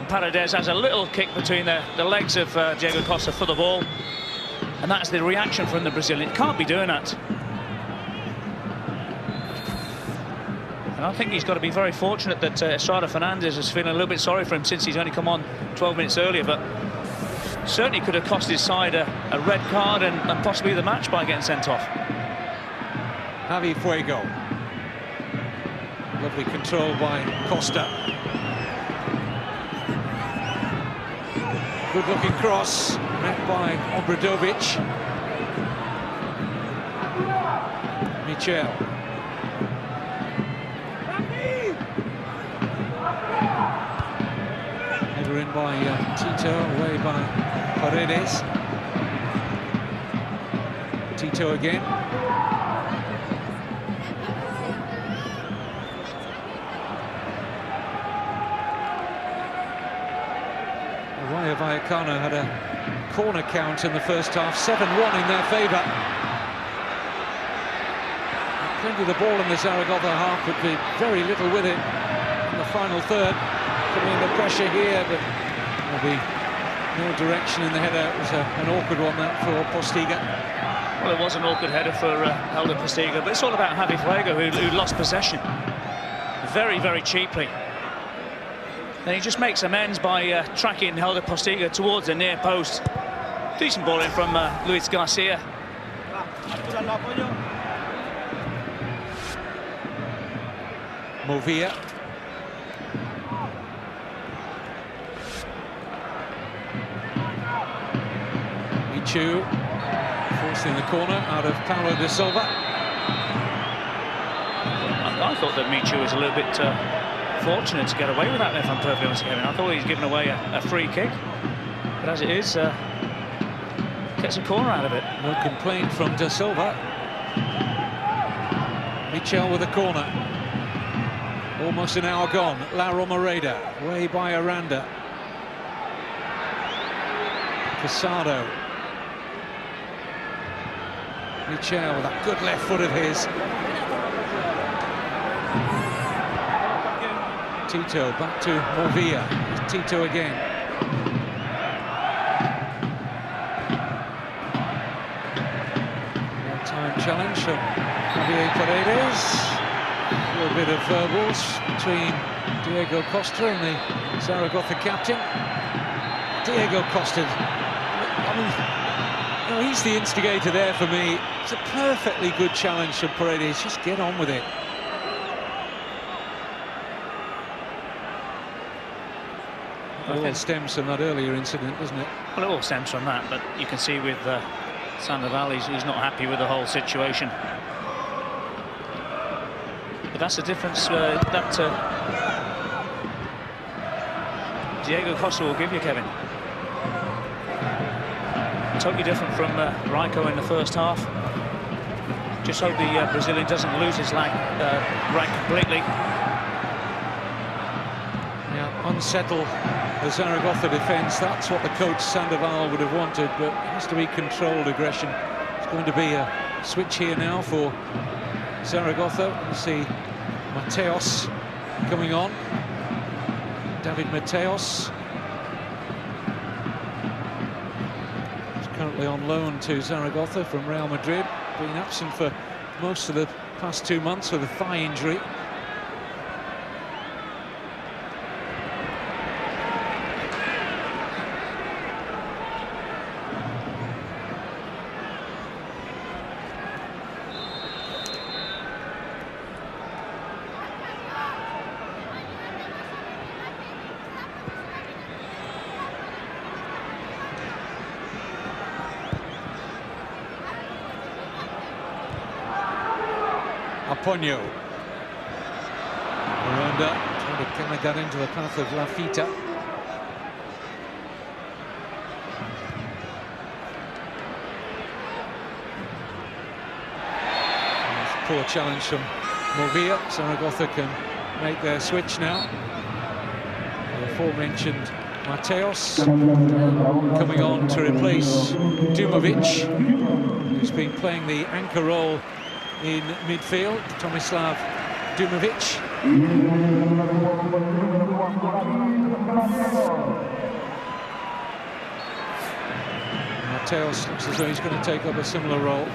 Paredes has a little kick between the legs of Diego Costa for the ball, and that's the reaction from the Brazilian. Can't be doing that. And I think he's got to be very fortunate that Estrada Fernandez is feeling a little bit sorry for him, since he's only come on 12 minutes earlier, but certainly could have cost his side a red card and possibly the match by getting sent off. Javi Fuego. Lovely control by Costa. Good looking cross, met by Obradovic. Michel. Header in by Tito, away by Paredes. Tito again. Rayo Vallecano had a corner count in the first half, 7-1 in their favour. Plenty of the ball in the Zaragoza half, but did very little with it in the final third. Coming under pressure here, but there'll be no direction in the header. It was an awkward one, that, for Postiga. Well, it was an awkward header for Helder Postiga, but it's all about Javi Fuego, who lost possession very, very cheaply. Then he just makes amends by tracking Helder Postiga towards the near post. Decent ball in from Luis Garcia. Movilla. Michu forcing the corner out of Paulo de Silva. I thought that Michu was a little bit fortunate to get away with that, if I'm perfectly honest, Kevin. I thought he was giving away a free kick, but as it is, gets a corner out of it. No complaint from de Silva. Michel with a corner. Almost an hour gone. La Romareda, way by Aranda. Casado. Michel with that good left foot of his. Tito back to Movilla. Tito again. Time challenge from Javier Paredes. A little bit of verbals between Diego Costa and the Zaragoza captain. Diego Costa, I mean, you know, he's the instigator there for me. It's a perfectly good challenge from Paredes. Just get on with it. It all stems from that earlier incident, doesn't it? Well, it all stems from that, but you can see with Sandoval, he's not happy with the whole situation. But that's the difference that Diego Costa will give you, Kevin. Totally different from Rayo in the first half. Just hope the Brazilian doesn't lose his rank completely. Yeah, unsettle the Zaragoza defence. That's what the coach Sandoval would have wanted, but it has to be controlled aggression. It's going to be a switch here now for Zaragoza. You see Mateos coming on. David Mateos. He's currently on loan to Zaragoza from Real Madrid. Been absent for most of the past 2 months with a thigh injury. Ponyo. Miranda trying to kind of get into the path of Lafita. Poor challenge from Movilla. Zaragoza can make their switch now. The aforementioned Mateos coming on to replace Dumovic, who's been playing the anchor role in midfield. Tomislav Dumovic. Mateos looks as though he's going to take up a similar role.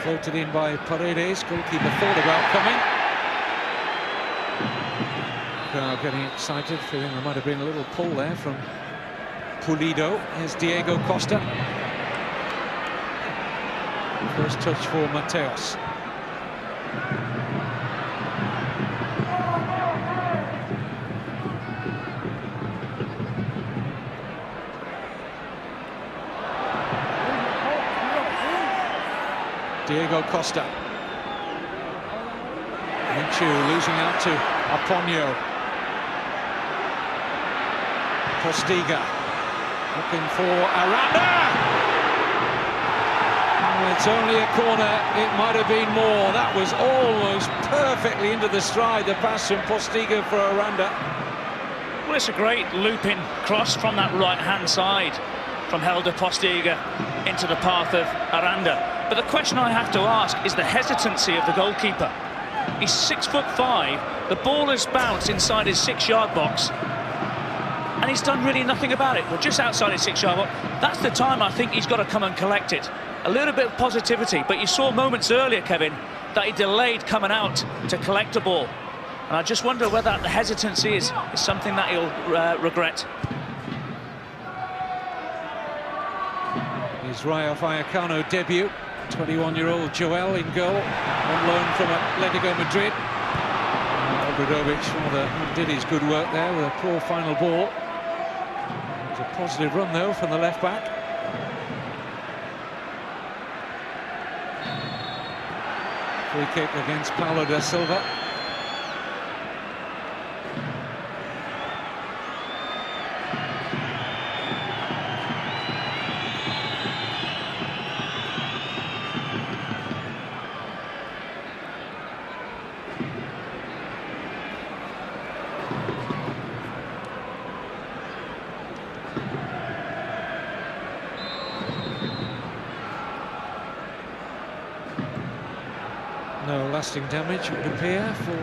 Floated in by Paredes. Goalkeeper thought about coming. Crowd getting excited, feeling there might have been a little pull there from Pulido. Here's Diego Costa. First touch for Mateos. Diego Costa. Minchu losing out to Aponio. Postiga looking for Aranda. It's only a corner, it might have been more. That was almost perfectly into the stride, the pass from Postiga for Aranda. Well, it's a great looping cross from that right-hand side from Helder Postiga into the path of Aranda. But the question I have to ask is the hesitancy of the goalkeeper. He's 6'5", the ball has bounced inside his 6-yard box, and he's done really nothing about it. We're just outside his 6-yard box. That's the time I think he's got to come and collect it. A little bit of positivity, but you saw moments earlier, Kevin, that he delayed coming out to collect a ball. And I just wonder whether the hesitancy is something that he'll regret. His Rayo Vallecano debut, 21-year-old Joel in goal, on loan from Atletico Madrid. Obradovic rather did his good work there with a poor final ball. It was a positive run though from the left back. Free kick against Paulo da Silva. No lasting damage, it would appear, for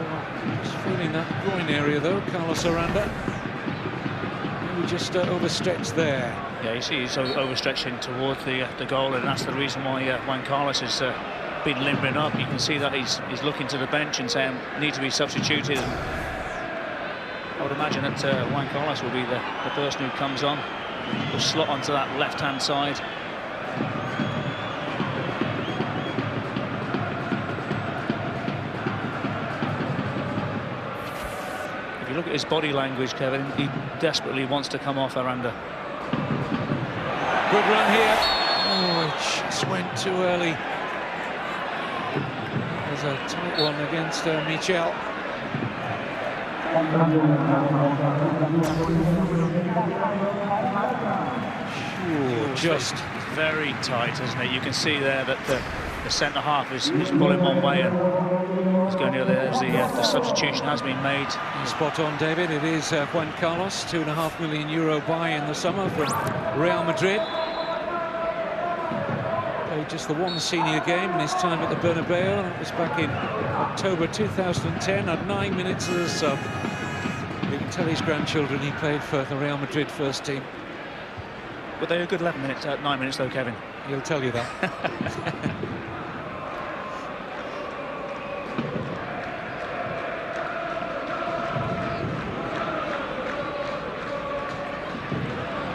just feeling that groin area though, Carlos Aranda. Maybe just overstretched there. Yeah, you see he's overstretching towards the goal, and that's the reason why Juan Carlos has been limbering up. You can see that he's looking to the bench and saying, need to be substituted. And I would imagine that Juan Carlos will be the person who comes on, will slot onto that left-hand side. Look at his body language, Kevin. He desperately wants to come off Aranda. Good run here. Oh, it just went too early. There's a tight one against Michel. Just very tight, isn't it? You can see there that the centre-half is pulling one way, and he's going the other. The substitution has been made. Spot on, David. It is Juan Carlos, €2.5 million buy in the summer from Real Madrid. Played just the one senior game in his time at the Bernabeu. That was back in October 2010. Had 9 minutes as a sub. You can tell his grandchildren he played for the Real Madrid first team. Were they a good 9 minutes though, Kevin? He'll tell you that.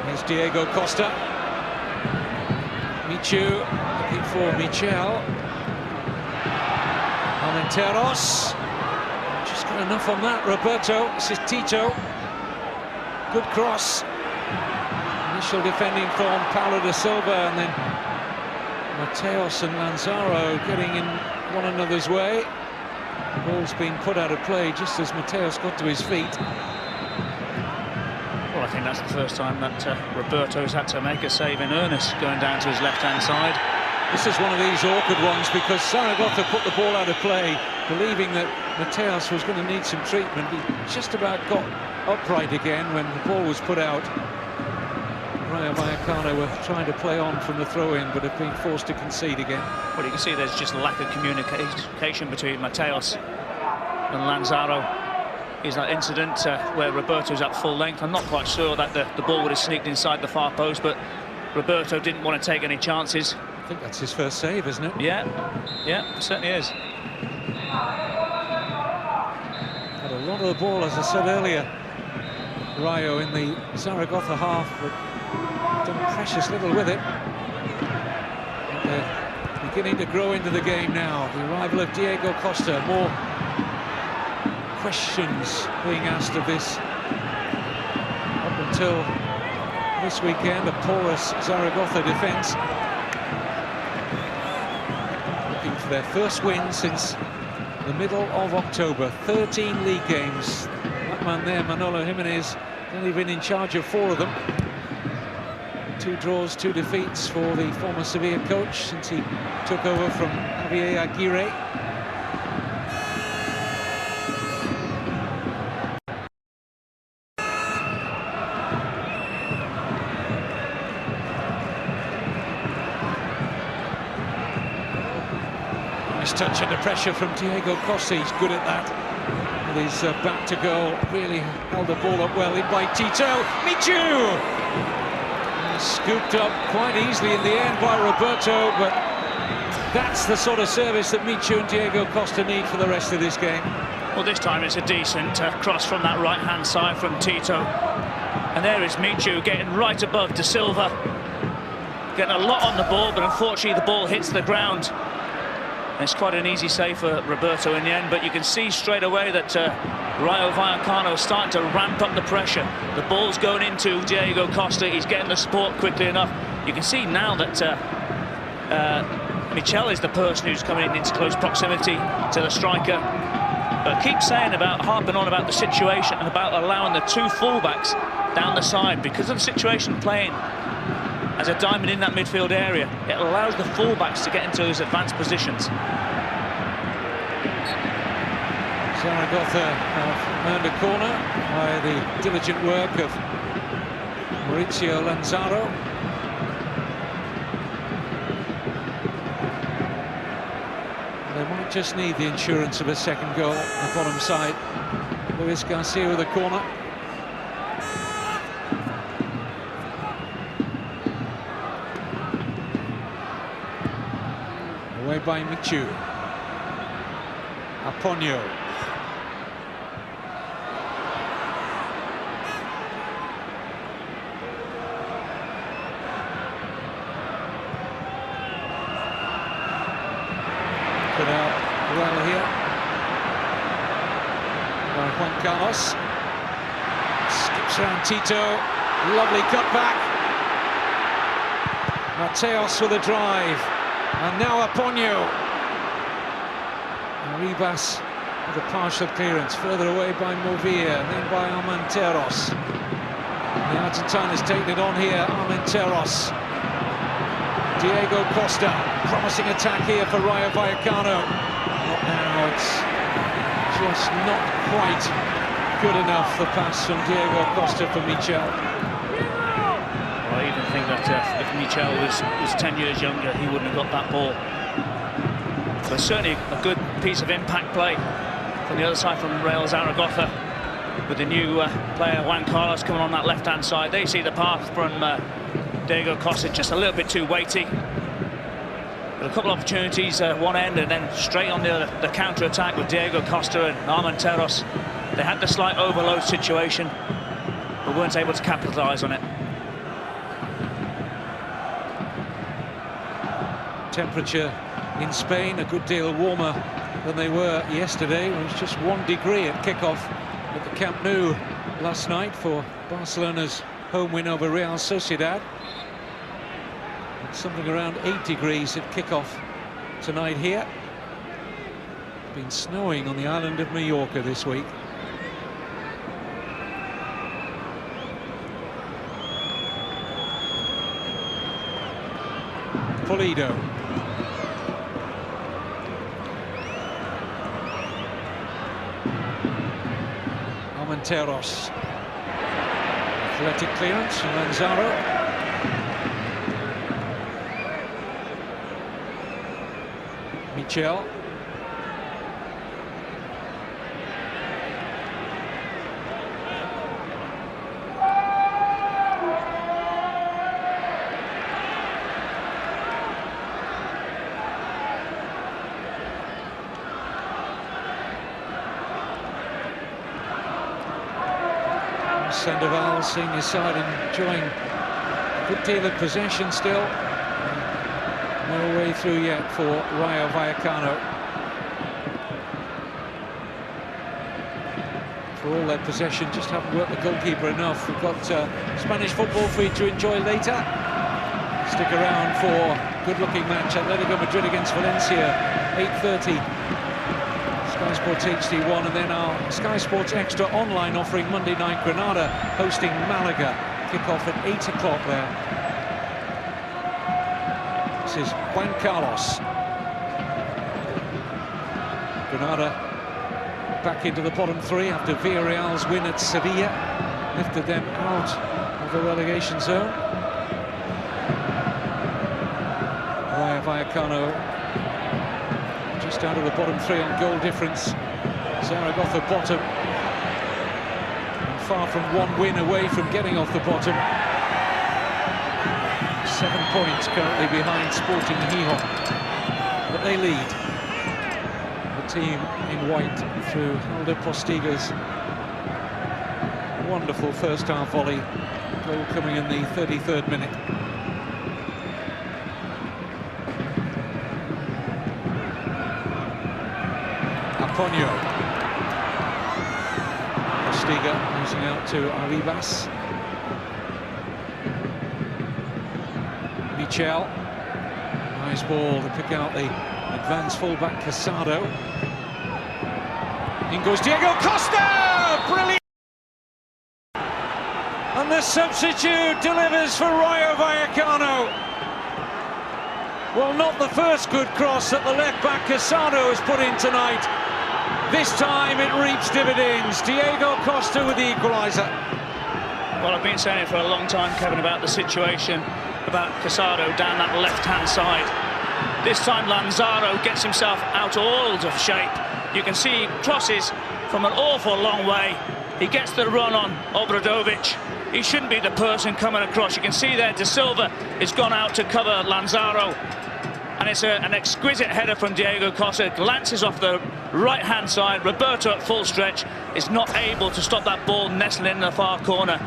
Here's Diego Costa. Michu looking for Michel. Armenteros. Just got enough on that. Roberto. This is Tito. Good cross. Initial defending from Paulo da Silva, and then Mateos and Lanzaro getting in one another's way. The ball's been put out of play just as Mateos got to his feet. Well, I think that's the first time that Roberto's had to make a save in earnest, going down to his left-hand side. This is one of these awkward ones because Zaragoza put the ball out of play, believing that Mateos was going to need some treatment. He just about got upright again when the ball was put out. Rayo Vallecano were trying to play on from the throw-in, but have been forced to concede again. Well, you can see there's just a lack of communication between Mateos and Lanzaro. Is that incident where Roberto's at full length. I'm not quite sure that the ball would have sneaked inside the far post, but Roberto didn't want to take any chances. I think that's his first save, isn't it? Yeah, it certainly is. Had a lot of the ball, as I said earlier, Rayo in the Zaragoza half, but done precious little with it. And they're beginning to grow into the game now. The arrival of Diego Costa, more questions being asked of this. Up until this weekend, a porous Zaragoza defence. Looking for their first win since the middle of October. 13 league games. That man there, Manolo Jimenez, only been in charge of 4 of them. 2 draws, 2 defeats for the former Sevilla coach since he took over from Javier Aguirre. Nice touch under pressure from Diego Costa. He's good at that. With his back to goal, really held the ball up well in by Tito. Michu! Scooped up quite easily in the end by Roberto, but that's the sort of service that Michu and Diego Costa need for the rest of this game. Well, this time it's a decent cross from that right-hand side from Tito. And there is Michu getting right above Da Silva. Getting a lot on the ball, but unfortunately the ball hits the ground. And it's quite an easy save for Roberto in the end, but you can see straight away that Rayo Vallecano is starting to ramp up the pressure. The ball's going into Diego Costa. He's getting the support quickly enough. You can see now that Michel is the person who's coming into close proximity to the striker. But I keep saying about, harping on about the situation and about allowing the 2 fullbacks down the side because of the situation playing as a diamond in that midfield area. It allows the fullbacks to get into those advanced positions. Zaragoza have earned a corner by the diligent work of Mauricio Lanzaro. They might just need the insurance of a second goal on the bottom side. Luis Garcia with a corner. Away by Michu. Aponio. Put out well here by Juan Carlos. Skips around Tito. Lovely cutback. Mateos with a drive. And now Aponio. Ribas with a partial clearance, further away by Movia, then by Armenteros. The Argentine has taken it on here, Armenteros. Diego Costa, promising attack here for Rayo Vallecano. Not now, it's just not quite good enough, the pass from Diego Costa for Michel. Well, I even think that if Michel was 10 years younger, he wouldn't have got that ball. But certainly a good piece of impact play from the other side from Rayo Zaragoza, with the new player Juan Carlos coming on that left-hand side. They see the path from Diego Costa just a little bit too weighty. But a couple of opportunities one end, and then straight on the counter-attack with Diego Costa and Armenteros. They had the slight overload situation, but weren't able to capitalise on it. Temperature in Spain a good deal warmer than they were yesterday. It was just 1 degree at kickoff at the Camp Nou last night for Barcelona's home win over Real Sociedad. It's something around 8 degrees at kickoff tonight here. It's been snowing on the island of Mallorca this week. Partido. Armenteros. Athletic clearance from Lanzaro. Michel. Sandoval seeing his side enjoying a good deal of possession still. No way through yet for Rayo Vallecano. For all their possession, just haven't worked the goalkeeper enough. We've got Spanish football for you to enjoy later. Stick around for good-looking match. Atletico Madrid against Valencia, 8:30. Sky Sports HD1, and then our Sky Sports Extra online offering Monday night. Granada hosting Malaga. Kick-off at 8 o'clock there. This is Juan Carlos. Granada back into the bottom three after Villarreal's win at Sevilla lifted them out of the relegation zone. Rayo Vallecano just out of the bottom three on goal difference. Zaragoza bottom, and far from one win away from getting off the bottom. 7 points currently behind Sporting Gijón, but they lead. The team in white through Aldo Postiga's wonderful first half volley, goal coming in the 33rd minute. Ponyo. Postiga losing out to Arribas. Michel. Nice ball to pick out the advanced fullback Casado. In goes Diego Costa! Brilliant! And the substitute delivers for Rayo Vallecano. Well, not the first good cross that the left-back Casado has put in tonight. This time it reaps dividends. Diego Costa with the equaliser. Well, I've been saying it for a long time, Kevin, about the situation about Casado down that left-hand side. This time Lanzaro gets himself out all of shape. You can see he crosses from an awful long way. He gets the run on Obradovic. He shouldn't be the person coming across. You can see there De Silva has gone out to cover Lanzaro. And it's an exquisite header from Diego Costa. Glances off the right-hand side. Roberto at full stretch is not able to stop that ball nestling in the far corner.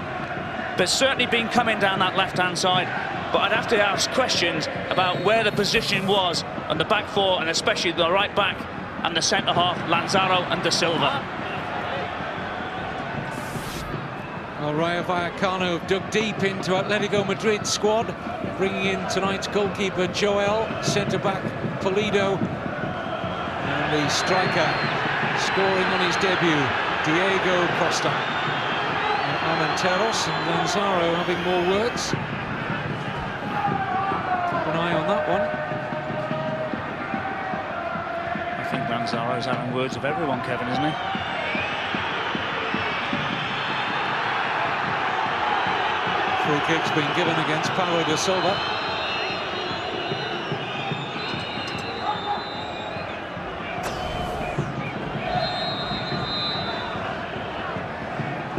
But certainly been coming down that left-hand side. But I'd have to ask questions about where the position was on the back four, and especially the right back and the centre half, Lanzaro and De Silva. Well, Rayo Vallecano dug deep into Atletico Madrid's squad, bringing in tonight's goalkeeper Joel, centre-back Pulido, and the striker scoring on his debut, Diego Costa. Armenteros and Lanzaro having more words. Keep an eye on that one. I think Lanzaro's having words of everyone, Kevin, isn't he? Free free kick's been given against Paulo da Silva.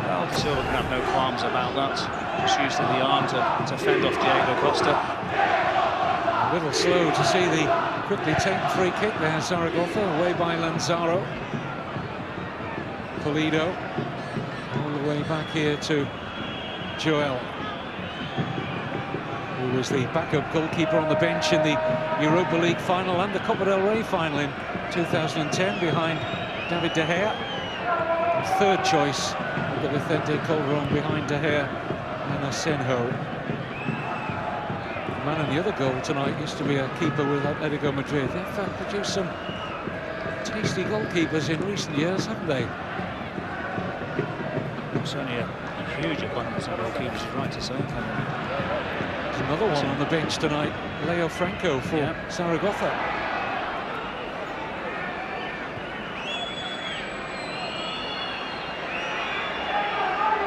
Well, da Silva can have no qualms about that. Just used the arm to fend off Diego Costa. A little slow to see the quickly taken free kick there. Zaragoza away by Lanzaro. Partido all the way back here to Joel, who was the backup goalkeeper on the bench in the Europa League final and the Copa del Rey final in 2010 behind David De Gea. The third choice of the Vicente Calderon behind De Gea and Asenjo. The man in the other goal tonight used to be a keeper with Atletico Madrid. They've produced some tasty goalkeepers in recent years, haven't they? Certainly a huge abundance of goalkeepers, you're right to say. There's another one on the bench tonight, Leo Franco for Zaragoza.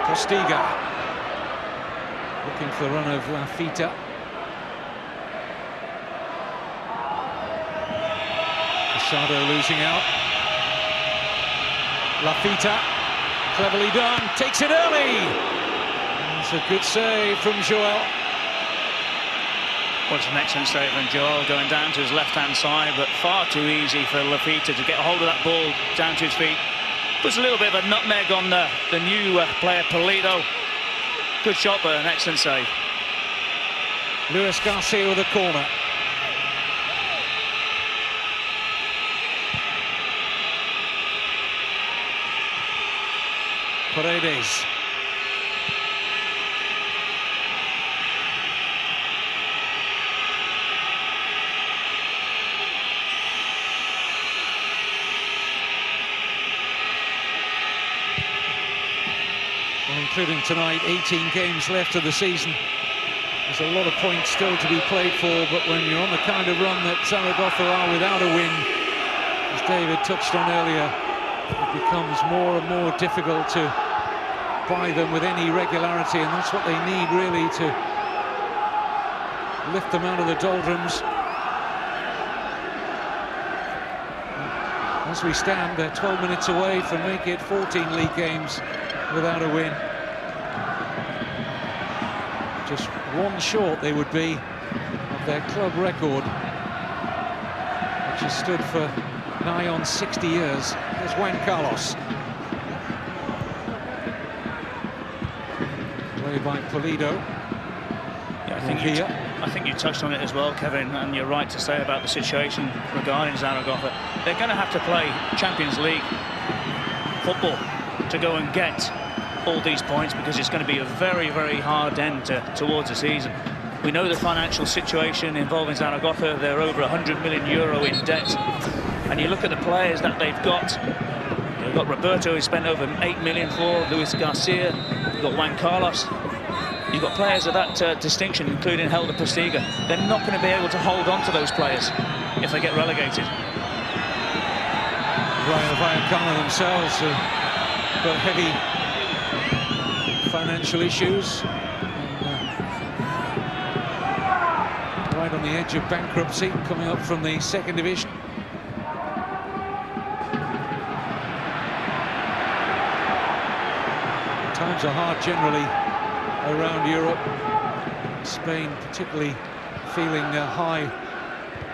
Postiga looking for the run of Lafita. Casado losing out. Lafita, cleverly done, takes it early. It's a good save from Joel. Well, it's an excellent save from Joel, going down to his left-hand side, but far too easy for Lafita to get a hold of that ball down to his feet. Puts a little bit of a nutmeg on the new player, Partido. Good shot, but an excellent save. Luis Garcia with a corner. Paredes. Well, including tonight, 18 games left of the season. There's a lot of points still to be played for, but when you're on the kind of run that Zaragoza are without a win, as David touched on earlier, it becomes more and more difficult to buy them with any regularity, and that's what they need really to lift them out of the doldrums. As we stand, they're 12 minutes away from making it 14 league games without a win. Just one short they would be of their club record, which has stood for nigh on 60 years. Here's Juan Carlos. Play by Partido. Yeah, I think you touched on it as well, Kevin, and you're right to say about the situation regarding Zaragoza. They're going to have to play Champions League football to go and get all these points, because it's going to be a very, very hard end towards the season. We know the financial situation involving Zaragoza. They're over 100 million euro in debt, and you look at the players that they've got. You've got Roberto, who spent over 8 million for, Luis Garcia, you've got Juan Carlos. You've got players of that distinction, including Helder Postiga. They're not going to be able to hold on to those players if they get relegated. Rayo Vallecano themselves have got heavy financial issues. Right on the edge of bankruptcy, coming up from the second division. Times are hard generally around Europe. Spain particularly feeling a high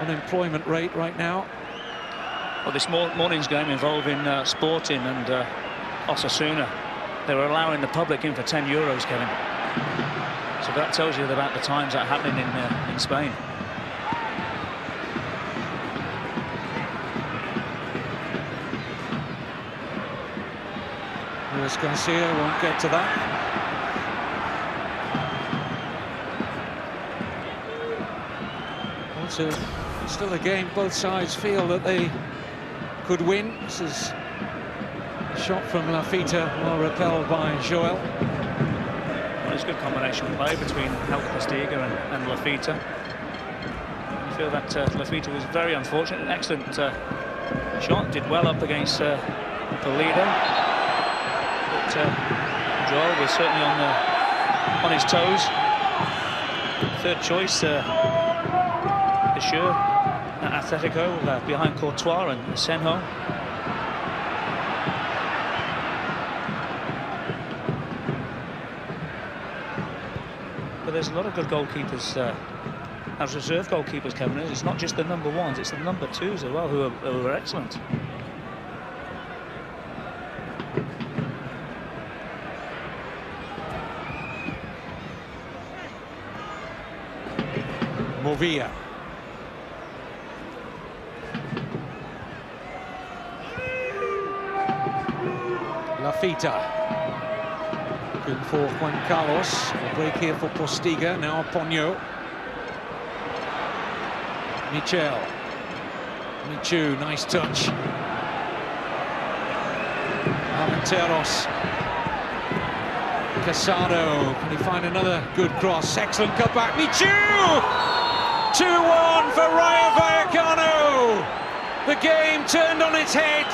unemployment rate right now. Well, this morning's game involving Sporting and Osasuna, they were allowing the public in for 10 euros, Kevin. So that tells you about the times that are happening in Spain. Luis Garcia won't get to that. Also, still a game both sides feel that they could win. This is a shot from Lafita, well repelled by Joel. Well, it's a good combination play between Helder Postiga and Lafita. I feel that Lafita was very unfortunate. An excellent shot, did well up against Partido. But Joel was certainly on his toes. third choice this year at Atletico, behind Courtois and Senho. But there's a lot of good goalkeepers as reserve goalkeepers, Kevin. It's not just the number ones, it's the number twos as well who are excellent. Movia. Lafita. Good for Juan Carlos. A break here for Postiga. Now Ponyo. Michel. Michu, nice touch. Armenteros. Casado. Can he find another good cross? Excellent cutback. Michu! 2-1 for Rayo Vallecano. The game turned on its head.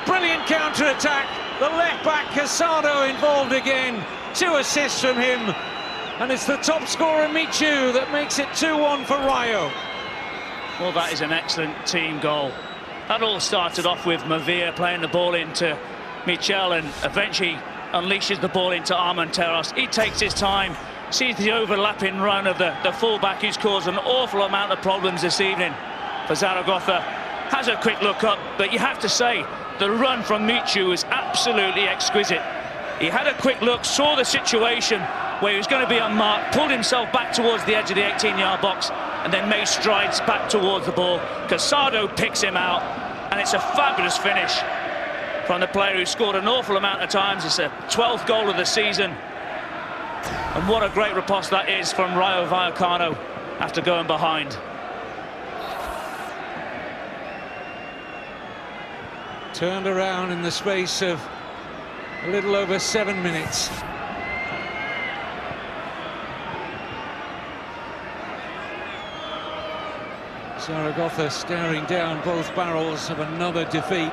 Brilliant counter-attack. The left-back Casado involved again. 2 assists from him. And it's the top scorer, Michu, that makes it 2-1 for Rayo. Well, that is an excellent team goal. That all started off with Movia playing the ball into Michel and eventually unleashes the ball into Armenteros. He takes his time, sees the overlapping run of the fullback who's caused an awful amount of problems this evening for Zaragoza. Has a quick look up, but you have to say the run from Michu was absolutely exquisite. He had a quick look, saw the situation where he was going to be unmarked, pulled himself back towards the edge of the 18-yard box and then made strides back towards the ball. Casado picks him out, and it's a fabulous finish from the player who scored an awful amount of times. It's a 12th goal of the season. And what a great riposte that is from Rayo Vallecano after going behind. Turned around in the space of a little over 7 minutes. Zaragoza staring down both barrels of another defeat.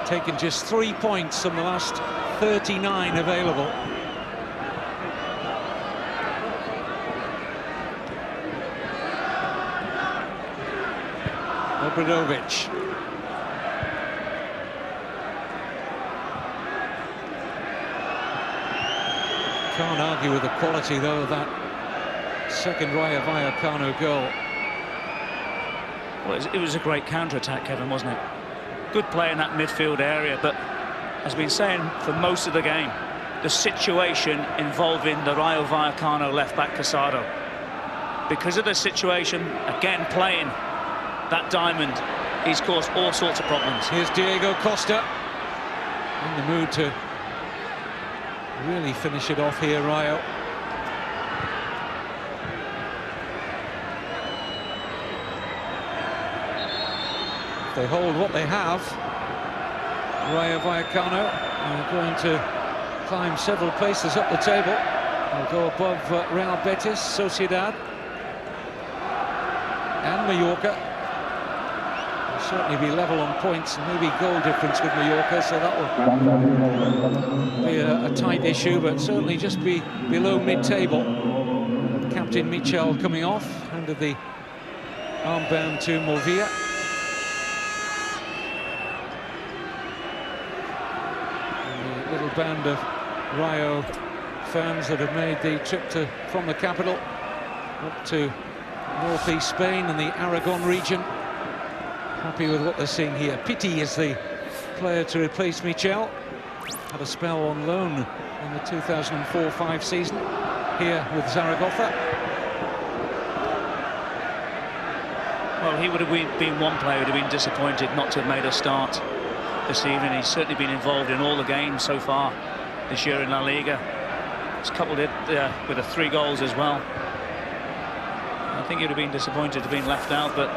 Taken just 3 points from the last 39 available. Obradovic. Can't argue with the quality, though, of that second Rayo Vallecano goal. Well, it was a great counter-attack, Kevin, wasn't it? Good play in that midfield area, but as we've been saying for most of the game, the situation involving the Rayo Vallecano left-back Casado. Because of the situation, again, playing that diamond, he's caused all sorts of problems. Here's Diego Costa in the mood to really finish it off here, Rayo. If they hold what they have, Rayo Vallecano are going to climb several places up the table. They'll go above Real Betis, Sociedad and Mallorca. They'll certainly be level on points and maybe goal difference with Mallorca, so that will be a tight issue, but certainly just be below mid-table. Captain Michel coming off, handed the armband to Movia. And the little band of Rayo fans that have made the trip from the capital up to northeast Spain and the Aragon region. Happy with what they're seeing here. Pitti is the player to replace Michel. Had a spell on loan in the 2004-05 season here with Zaragoza. Well, he would have been one player who would have been disappointed not to have made a start this evening. He's certainly been involved in all the games so far this year in La Liga. He's coupled it with the 3 goals as well. I think he would have been disappointed to have been left out, but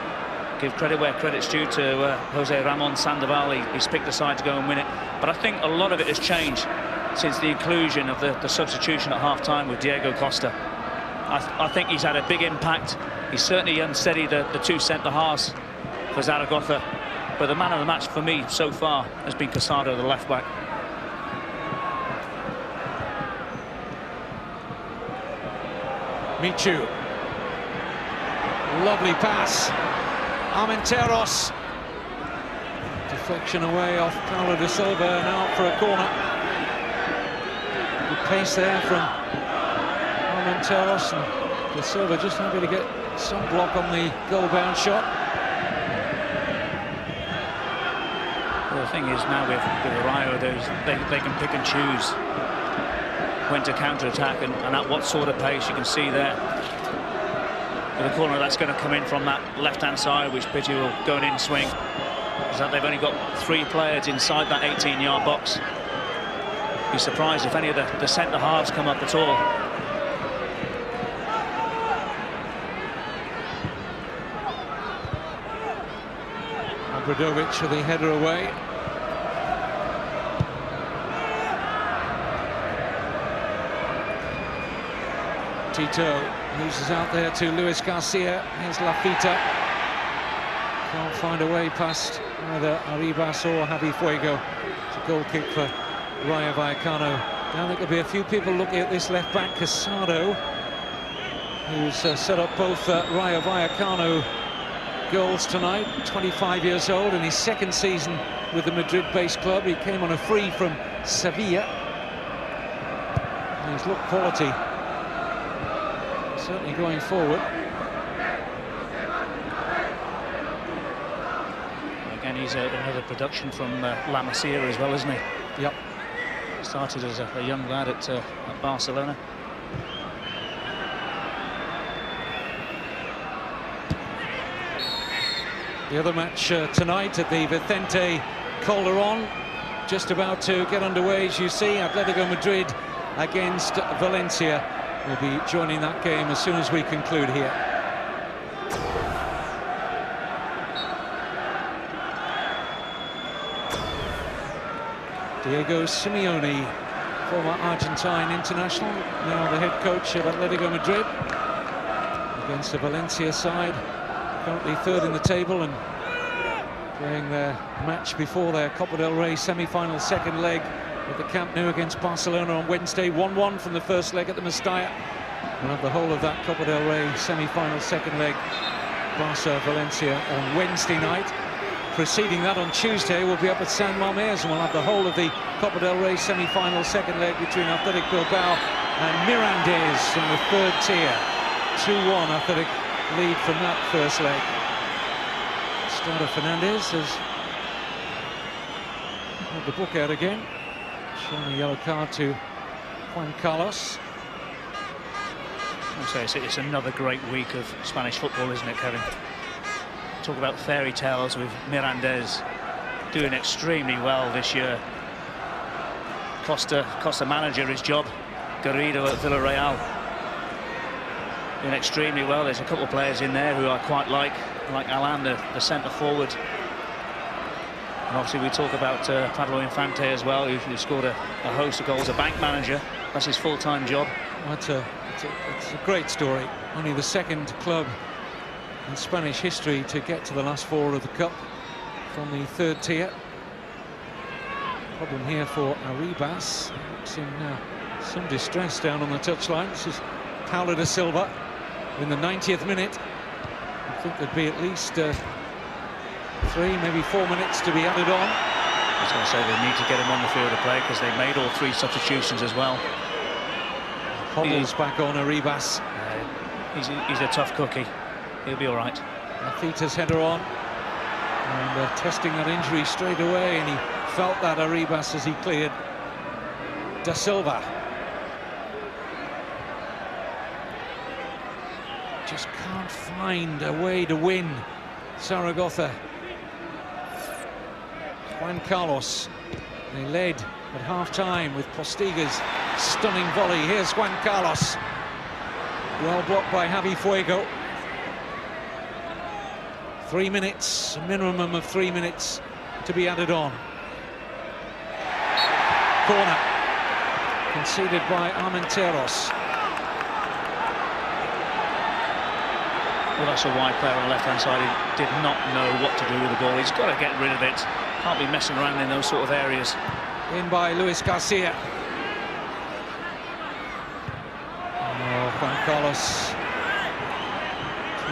give credit where credit's due to Jose Ramon Sandoval. He's picked the side to go and win it. But I think a lot of it has changed since the inclusion of the substitution at half-time with Diego Costa. I think he's had a big impact. He's certainly unsteadied the 2 centre-halves for Zaragoza. But the man of the match for me so far has been Casado, the left-back. Michu. Lovely pass. Armenteros. Deflection away off Paulo de Silva and out for a corner. Good pace there from Armenteros, and de Silva just happy to get some block on the goal-bound shot. Well, the thing is now with Rayo, they can pick and choose when to counter-attack and at what sort of pace. You can see there with the corner that's going to come in from that left-hand side, which Partido will go in swing. Is that they've only got 3 players inside that 18-yard box. Be surprised if any of the centre-halves come up at all. Obradovic with the header away. Tito loses out there to Luis Garcia. Here's Lafita. Can't find a way past either Arribas or Javi Fuego. It's a goal kick for Rayo Vallecano. Now there could be a few people looking at this left back, Casado, who's set up both Rayo Vallecano goals tonight. 25 years old, in his 2nd season with the Madrid-based club. He came on a free from Sevilla. And he's looked quality, certainly going forward. Again, he's another production from La Masia as well, isn't he? Yep. Started as a young lad at Barcelona. The other match tonight at the Vicente Calderón, just about to get underway, as you see. Atletico Madrid against Valencia. We'll be joining that game as soon as we conclude here. Diego Simeone, former Argentine international, now the head coach of Atletico Madrid, against the Valencia side, currently 3rd in the table and playing their match before their Copa del Rey semi-final 2nd leg at the Camp Nou against Barcelona on Wednesday. 1-1 from the 1st leg at the Mestalla. We'll have the whole of that Copa del Rey semi-final 2nd leg, Barca-Valencia, on Wednesday night. Preceding that on Tuesday, we'll be up at San Mamés, and we'll have the whole of the Copa del Rey semi-final 2nd leg between Athletic Bilbao and Mirandés from the 3rd tier. 2-1 Athletic lead from that 1st leg. Starter Fernandez has had the book out again, showing a yellow card to Juan Carlos. I'd say it's another great week of Spanish football, isn't it, Kevin? Talk about fairy tales with Mirandés doing extremely well this year. Costa manager his job. Garrido at Villarreal doing extremely well. There's a couple of players in there who I quite like Alan, the centre forward. And obviously we talk about Pablo Infante as well, who scored a host of goals. A bank manager, that's his full-time job. Well, it's a great story. Only the 2nd club in Spanish history to get to the last 4 of the Cup from the 3rd tier. Problem here for Arribas. Looks in some distress down on the touchline. This is Paulo de Silva in the 90th minute. I think there'd be at least 3, maybe 4 minutes to be added on. I was going to say they need to get him on the field of play because they made all 3 substitutions as well. Hobbles back on Arribas. He's a tough cookie. He'll be all right. Lafita's header on, and testing that injury straight away, and he felt that Arribas as he cleared Da Silva. Just can't find a way to win Zaragoza. Juan Carlos, they led at half-time with Postiga's stunning volley. Here's Juan Carlos, well blocked by Javi Fuego. 3 minutes, a minimum of 3 minutes to be added on. Corner conceded by Armenteros. Well, that's a wide player on the left-hand side. He did not know what to do with the ball. He's got to get rid of it. Can't be messing around in those sort of areas. In by Luis Garcia. Oh, Juan Carlos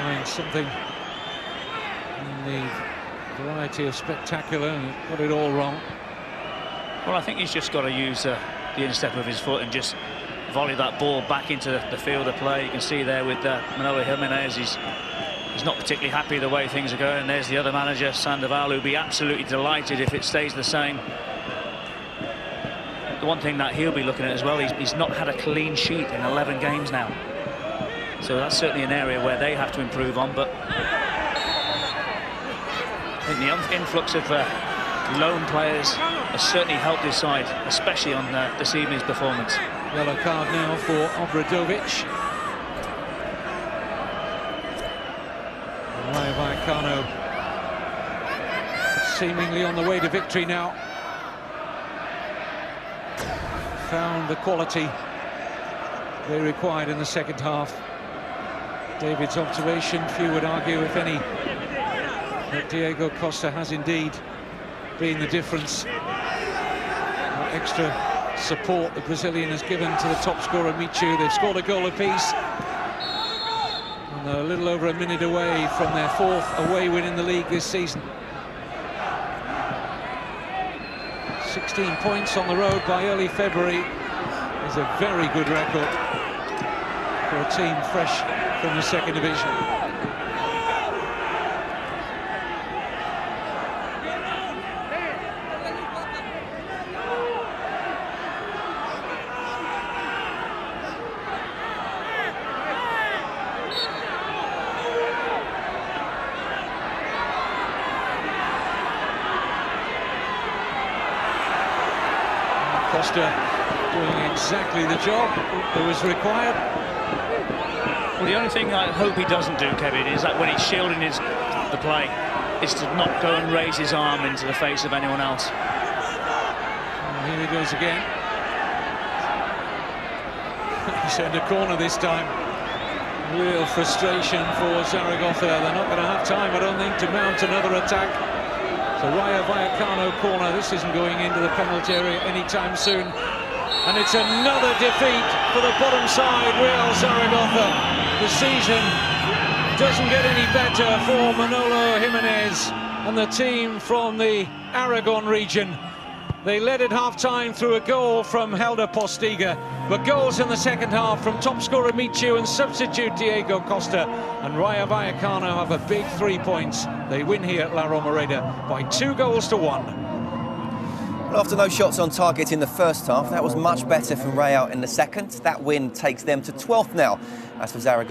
trying something in the variety of spectacular and got it all wrong. Well, I think he's just got to use the instep of his foot and just volley that ball back into the field of play. You can see there with Manolo Jimenez, he's not particularly happy the way things are going. And there's the other manager, Sandoval, who'll be absolutely delighted if it stays the same. The one thing that he'll be looking at as well, he's not had a clean sheet in 11 games now. So that's certainly an area where they have to improve on. But I think the influx of lone players has certainly helped his side, especially on this evening's performance. Yellow card now for Obradovic. Rayo Vallecano seemingly on the way to victory now. Found the quality they required in the second half. David's observation, few would argue, if any, that Diego Costa has indeed been the difference. That extra support the Brazilian has given to the top scorer, Michu. They've scored a goal apiece. And they're a little over a minute away from their 4th away win in the league this season. 16 points on the road by early February is a very good record for a team fresh from the second division. Costa doing exactly the job that was required. Well, the only thing I hope he doesn't do, Kevin, is that when he's shielding the play, is to not go and raise his arm into the face of anyone else. And here he goes again. He's turned a corner this time. Real frustration for Zaragoza. They're not going to have time, I don't think, to mount another attack. So Rayo Vallecano corner. This isn't going into the penalty area anytime soon. And it's another defeat for the bottom side, Real Zaragoza. The season doesn't get any better for Manolo Jimenez and the team from the Aragon region. They led at half-time through a goal from Helder Postiga, but goals in the second half from top scorer Michu and substitute Diego Costa. And Rayo Vallecano have a big 3 points. They win here at La Romareda by 2-1. Well, after no shots on target in the first half, that was much better from Rayo in the second. That win takes them to 12th now. As for Zaragoza,